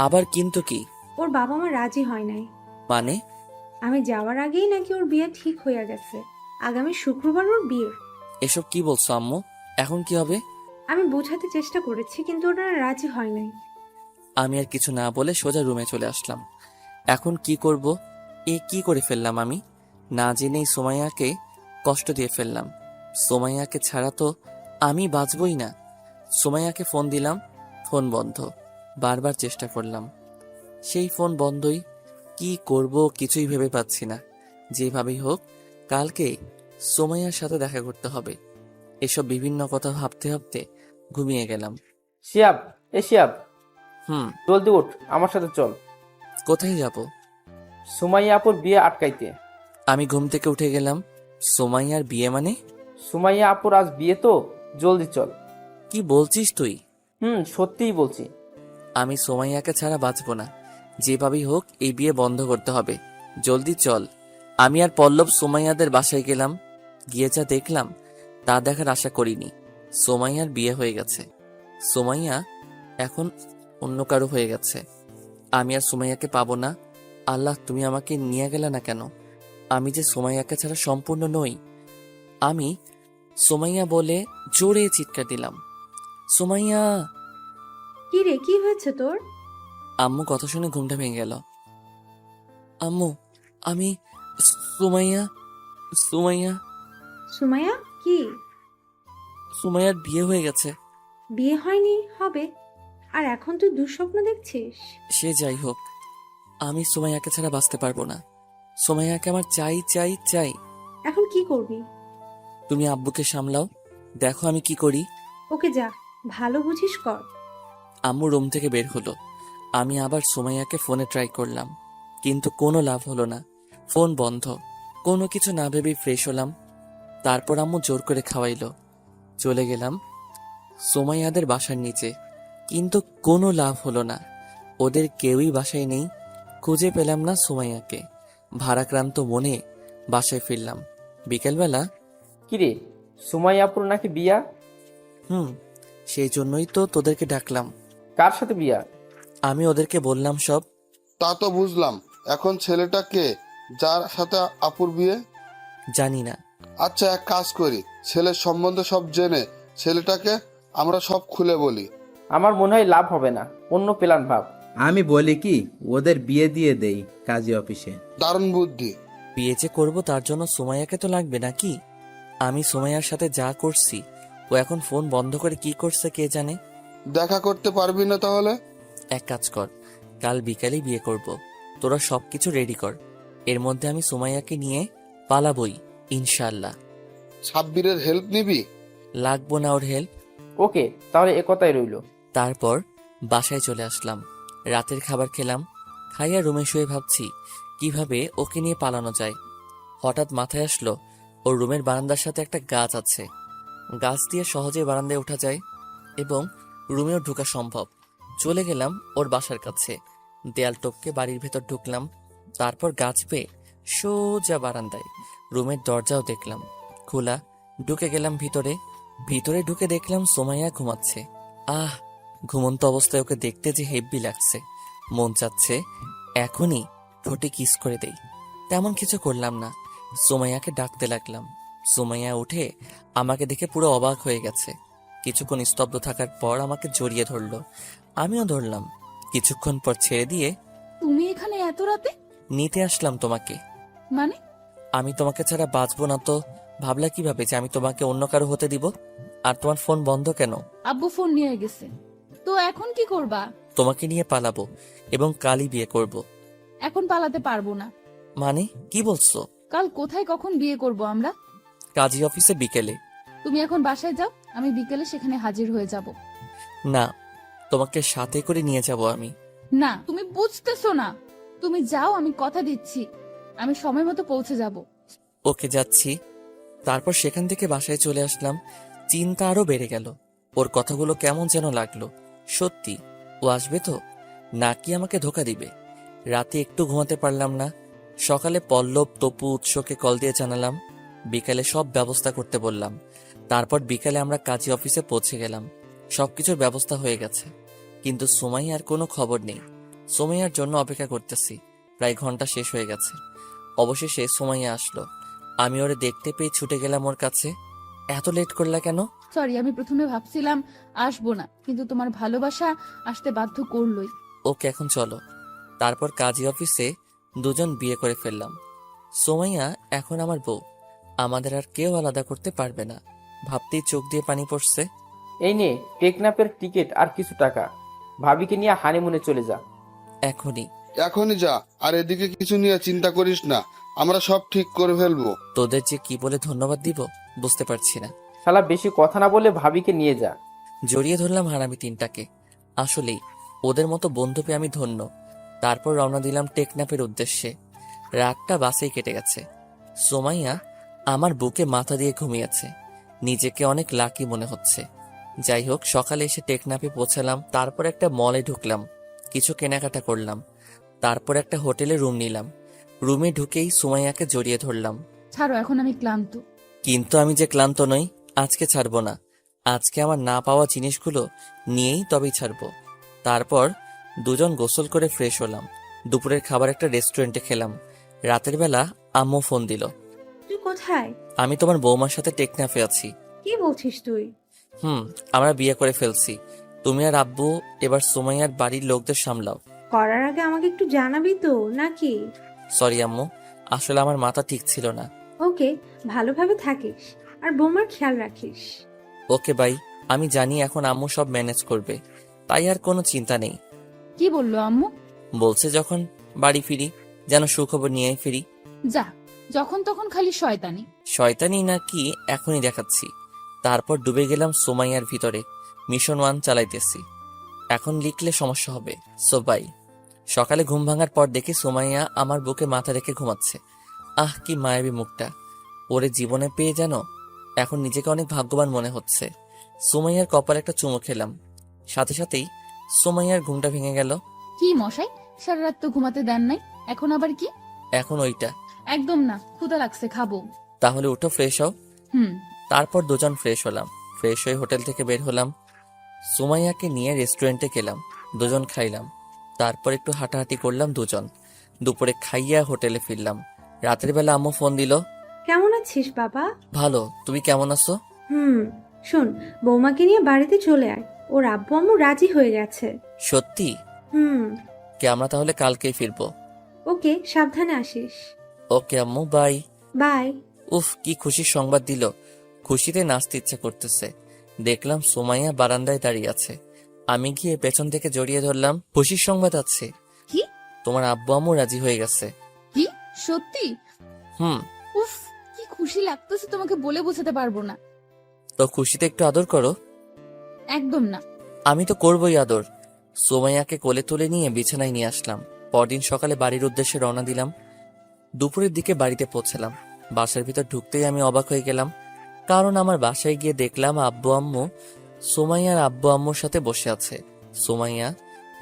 আবার কিন্তু কি? ওর বাবা মা রাজি হয় নাই। মানে? আমি যাওয়ার আগেই নাকি ওর বিয়ে ঠিক হয়ে গেছে, আগামী শুক্রবার ওর বিয়ে। এসব কি বলছো আম্মু? এখন কি হবে? আমি বোঝাতে চেষ্টা করেছি, কিন্তু ওরা রাজি হয় নাই। আমি আর কিছু না বলে সোজা রুমে চলে আসলাম। এখন কি করব? কি করে ফেললাম আমি? না জেনেই সুমাইয়াকে কষ্ট দিয়ে ফেললাম। সুমাইয়াকে ছাড়া তো আমি বাঁচবই না। সুমাইয়াকে ফোন দিলাম, ফোন বন্ধ। বারবার চেষ্টা করলাম, সেই ফোন বন্ধই। কি করব কিছুই ভেবে পাচ্ছি না। যেভাবেই হোক কালকে সুমাইয়ার সাথে দেখা করতে হবে। এসব বিভিন্ন কথা ভাবতে ভাবতে ঘুমিয়ে গেলাম। শিহাব, শিহাব, হুম। জলদি উঠ, আমার সাথে চল। কোথায় যাব? সুমাইয়া আপুর বিয়ে আটকাইতে। আমি ঘুম থেকে উঠে গেলাম। সুমাইয়ার বিয়ে মানে? সুমাইয়া আপুর আজ বিয়ে তো, জলদি চল। কি বলছিস তুই? সত্যিই বলছি। আমি সুমাইয়াকে ছাড়া বাঁচবো না। যেভাবেই হোক এই বিয়ে বন্ধ করতে হবে। জলদি চল। আমি আর পল্লব সুমাইয়াদের বাসায় গেলাম। গিয়ে যা দেখলাম তা দেখার আশা করিনি। সুমাইয়ার বিয়ে হয়ে গেছে। সুমাইয়া এখন অন্য কারো হয়ে গেছে। আমি আর সুমাইয়াকে পাবো না। আল্লাহ, তুমি আমাকে নিয়ে গেলে না কেন? আমি যে সুমাইয়াকে ছাড়া সম্পূর্ণ নই। আমি সুমাইয়া বলে জোরে চিৎকার দিলাম, সুমাইয়া। কি রে, কি হয়েছে তোর? আম্মু কথা শুনে ঘুমটা ভেঙে গেল। আম্মু, আমি সুমাইয়া। সুমাইয়া। সুমাইয়া, কি? সুমাইয়ার বিয়ে হয়ে গেছে। বিয়ে হয়নি, হবে। আর এখন তুই দুঃস্বপ্ন দেখছিস? সে যাই হোক, আমি সুমাইয়াকে ছাড়া বাঁচতে পারবো না। সুমাইয়াকে আমার চাই চাই চাই। এখন কি করবি? তুমি আব্বুকে সামলাও, দেখো আমি কি করি। ওকে যা, ভালো বুঝিস কর। আম্মু রুম থেকে বের হলো। আমি আবার সুমাইয়াকে ফোনে ট্রাই করলাম, কিন্তু কোনো লাভ হলো না। ফোন বন্ধ। কোনো কিছু না ভেবেই ফ্রেশ হলাম। তারপর আম্মু জোর করে খাওয়াইলো। চলে গেলাম সুমাইয়াদের বাসার নিচে, কিন্তু কোনো লাভ হলো না। ওদের কেউই বাসায় নেই। খুঁজে পেলাম না সুমাইয়াকে। ভারাক্রান্ত মনে বাসায় ফিরলাম। বিকেলবেলা। কিরে, সুমাইয়া আপুর নাকি বিয়া? সেই জন্যই তো তোদেরকে ডাকলাম। কার সাথে বিয়া? আমি ওদেরকে বললাম সব। তা তো বুঝলাম, এখন ছেলেটা কে যার সাথে আপুর বিয়ে? জানি না। আচ্ছা, এক কাজ করি, ছেলের সম্বন্ধে সব জেনে ছেলেটাকে আমরা সব খুলে বলি। আমার মনে হয় লাভ হবে না, অন্য প্ল্যান ভাব। আমি বলি কি, ওদের বিয়ে দিয়ে দেই কাজী অফিসে। দারুণ বুদ্ধি। বিয়ে যে করবো তার জন্য সুমাইয়াকে তো লাগবে নাকি? আমি সুমাইয়ার সাথে যা করছি, ও এখন ফোন বন্ধ করে কি করছে কে জানে। দেখা করতে পারবি না তাহলে? এক কাজ কর, কাল বিকালেই বিয়ে করব। তোরা সবকিছু রেডি কর। এর মধ্যে আমি সুমাইয়াকে নিয়ে পালাবই ইনশাল্লাহ। সাব্বিরের হেল্প নিবি? লাগবো না ওর হেল্প। ওকে, তাহলে এ কথাই রইল। তারপর বাসায় চলে আসলাম। রাতের খাবার খেলাম। খাইয়া রুমে শুয়ে ভাবছি কিভাবে ওকে নিয়ে পালানো যায়। হঠাৎ মাথায় আসলো ওর রুমের বারান্দার সাথে একটা গাছ আছে। গাছ দিয়ে সহজে বারান্দায় ওঠা যায় এবং রুমেও ঢোকা সম্ভব। চলে গেলাম ওর বাসার কাছে। দেয়াল টপকে বাড়ির ভেতর ঢুকলাম। তারপর গাছ পেয়ে সোজা বারান্দায়। রুমের দরজাও দেখলাম খোলা। ঢুকে গেলাম ভিতরে। ভিতরে ঢুকে দেখলাম সুমাইয়া ঘুমাচ্ছে। আহ, ঘুমন্ত অবস্থায় ওকে দেখতে যে হেব্বি লাগছে, মন চাচ্ছে এখনই ঠোঁটে কিস করে দেই। তেমন কিছু করলাম না, সুমাইয়াকে ডাকতে লাগলাম। সুমাইয়া উঠে আমাকে দেখে পুরো অবাক হয়ে গেছে। কিছুক্ষণ স্তব্ধ থাকার পর আমাকে জড়িয়ে ধরলো, আমিও ধরলাম। কিছুক্ষণ পর ছেড়ে দিয়ে, তুমি এখানে এত রাতে? নিতে আসলাম তোমাকে। মানে? আমি তোমাকে ছাড়া বাঁচবো না তো ভাবলা কিভাবে যে আমি তোমাকে অন্য কারো হতে দিব? আর তোমার ফোন বন্ধ কেন? আব্বু ফোন নিয়ে গেছে। তো এখন কি করবা? তোমাকে নিয়ে পালাবো এবং কালই বিয়ে করব। এখন পালাতে পারবো না। মানে কি বলছো? কাল কোথায় কখন বিয়ে করব আমরা? কাজী অফিসে বিকেলে। তুমি এখন বাসায় যাও, আমি বিকেলে সেখানে হাজির হয়ে যাব। না, তোমাকে সাথে করে নিয়ে যাব আমি। না, তুমি বুঝতেছো না। তুমি যাও, আমি কথা দিচ্ছি আমি সময় মতো পৌঁছে যাব। ওকে, যাচ্ছি। তারপর সেখান থেকে বাসায় চলে আসলাম। চিন্তা আরো বেড়ে গেল। ওর কথাগুলো কেমন যেন লাগলো। সত্যি ও আসবে তো, নাকি আমাকে ধোকা দিবে? রাতে একটু ঘুমাতে পারলাম না। সকালে পল্লব, তপু, উৎসকে কল দিয়ে জানালাম। বিকালে সব ব্যবস্থা করতে বললাম। তারপর বিকালে আমরা কাজী অফিসে পৌঁছে গেলাম। সবকিছুর ব্যবস্থা হয়ে গেছে, কিন্তু সুমাইয়ার কোনো খবর নেই। সুমাইয়ার জন্য অপেক্ষা করতেছি। প্রায় ঘন্টা শেষ হয়ে গেছে। অবশেষে সুমাইয়া আসলো। আমি ওরে দেখতে পেয়ে ছুটে গেলাম ওর কাছে। এত লেট করলা কেন? সরি, আমি প্রথমে ভাবছিলাম আসবো না, কিন্তু তোমার ভালোবাসা আসতে বাধ্য করলোই। ওকে, এখন চলো। তারপর কাজী অফিসে দুজন বিয়ে করে ফেললাম। সুমাইয়া এখন আমার বউ। আমাদের আর কেউ আলাদা করতে পারবে না। ভাবতেই চোখ দিয়ে পানি পড়ছে। এই নে টেকনাফের টিকিট আর কিছু টাকা। ভাবিকে নিয়ে হানিমুনে চলে যা। এখনই। এখনই যা, আর এদিকে কিছু নিয়ে চিন্তা করিস না, আমরা সব ঠিক করে ফেলবো। তোদের যে কি বলে ধন্যবাদ দিব বুঝতে পারছি না। শালা বেশি কথা না বলে ভাবিকে নিয়ে যা। জড়িয়ে ধরলাম হারামি তিনটাকে। আসলেই ওদের মতো বন্ধু পেয়ে আমি ধন্য। তারপর রওনা দিলাম টেকনাফের উদ্দেশ্যে। রাতটা বাসেই কেটে গেছে। সোমাইয়া আমার বুকে মাথা দিয়ে ঘুমিয়েছে। নিজেকে অনেক লাকি মনে হচ্ছে। যাই হোক, সকালে এসে টেকনাফে পৌঁছালাম। তারপর একটা মলে ঢুকলাম, কিছু কেনাকাটা করলাম। তারপর একটা হোটেলে রুম নিলাম। রুমে ঢুকেই সুমাইয়াকে জড়িয়ে ধরলাম। ছাড়ো, এখন আমি ক্লান্ত। কিন্তু আমি যে ক্লান্ত নই, আজকে ছাড়বো না। আজকে আমার না পাওয়া জিনিসগুলো নিয়েই তবেই ছাড়বো। তারপর দুজন গোসল করে ফ্রেশ হলাম। দুপুরের খাবার একটা রেস্টুরেন্টে খেলাম। রাতের বেলা আম্মু ফোন দিল। তুই কোথায়? আমি তোমার বৌমার সাথে টেকনাফে আছি। কি বলছিস তুই? আমরা বিয়ে করে ফেলছি। তুমি আর আব্বু এবার সুমাইয়ার বাড়ির লোকদের সামলাও। করার আগে আমাকে একটু জানাবি তো নাকি? সরি আম্মু, আসলে আমার মাথা ঠিক ছিল না। ওকে, ভালোভাবে থাকিস আর বৌমার খেয়াল রাখিস। Okay bye. আমি জানি এখন আম্মু সব ম্যানেজ করবে, তাই আর কোনো চিন্তা নেই। কি বললো আম্মু? বলছে যখন বাড়ি ফিরি যেন সুখবর নিয়ে ফিরি। যা, যখন তখন খালি শয়তানি। শয়তানি না কি এখনই দেখাচ্ছি। তারপর ডুবে গেলাম সোমাইয়ার ভিতরে। মিশন 1 চালাইতেছি। এখন লিখলে সমস্যা হবে, সো বাই। সকালে ঘুম ভাঙার পর দেখি সোমাইয়া আমার বুকে মাথা রেখে ঘুমাচ্ছে। আহ, কি মায়াবী মুখটা। ওরে জীবনে পেয়ে যেন এখন নিজেকে অনেক ভাগ্যবান মনে হচ্ছে। সোমাইয়ার কপালে একটা চুমু খেলাম। সাথে সাথেই সোমাইয়ার ঘুমটা ভেঙে গেল। কি মশাই, সারা রাত তো ঘুমাতে দেন নাই, এখন আবার কি? এখন ওইটা। একদম না, ক্ষুধা লাগছে, খাবো। তাহলে উঠো, ফ্রেশ হও। হুম। তারপর দুজন ফ্রেশ হলাম। ফ্রেশ হয়ে হোটেল থেকে বের হলাম। সুমাইয়াকে নিয়ে রেস্টুরেন্টে গেলাম। দুজন খাইলাম। তারপর একটু হাঁটাহাঁটি করলাম দুজন। দুপুরে খাইয়া হোটেলে ফিরলাম। রাতের বেলা আম্মু ফোন দিল। কেমন আছিস বাবা? ভালো, তুমি কেমন আছো? শোন, বৌমাকে নিয়ে বাড়িতে চলে আয়। ওর আব্বু আম্মু রাজি হয়ে গেছে। সত্যি? হুম। কে, আমরা তাহলে কালকেই ফিরবো। ওকে, সাবধানে আসিস। ওকে আম্মু, বাই। বাই। উফ, কি খুশির সংবাদ দিল। খুশিতে নাচতে ইচ্ছে করতেছে। দেখলাম সুমাইয়া বারান্দায় দাঁড়িয়ে আছে। আমি গিয়ে পেছন থেকে জড়িয়ে ধরলাম। খুশির সংবাদ আছে। কি? তোমার আব্বু আম্মু রাজি হয়ে গেছে। কি? সত্যি? হুম। উফ, কি খুশি লাগতেছে, তোমাকে বলে বোঝাতে পারবো না। তো খুশিতে একটু আদর করো। একদম না। আমি তো করবই আদর। সুমাইয়াকে কোলে তুলে নিয়ে বিছানায় নিয়ে আসলাম। পরদিন সকালে বাড়ির উদ্দেশ্যে রওনা দিলাম। দুপুরের দিকে বাড়িতে পৌঁছালাম। বাসার ভিতর ঢুকতেই আমি অবাক হয়ে গেলাম, কারণ আমার বাসায় গিয়ে দেখলাম আব্বু আম্মু সুমাইয়ার আব্বু আম্মুর সাথে বসে আছে। সুমাইয়া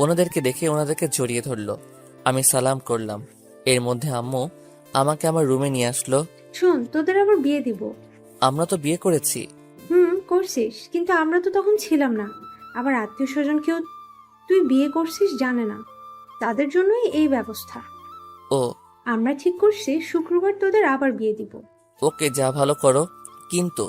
ওনাদেরকে দেখে ওনাদেরকে জড়িয়ে ধরলো। আমি সালাম করলাম। এর মধ্যে আম্মু আমাকে আমার রুমে নিয়ে আসলো। শোন, তোদের আবার বিয়ে দিব। আমরা তো বিয়ে করেছি। করছিস, কিন্তু আমরা তো তখন ছিলাম না। আবার আত্মীয় স্বজন কেউ তুই বিয়ে করছিস জানে না, তাদের জন্যই এই ব্যবস্থা। ও আমরা ঠিক করছি শুক্রবার তোদের আবার বিয়ে দিব। ওকে, যা ভালো করো, কিন্তু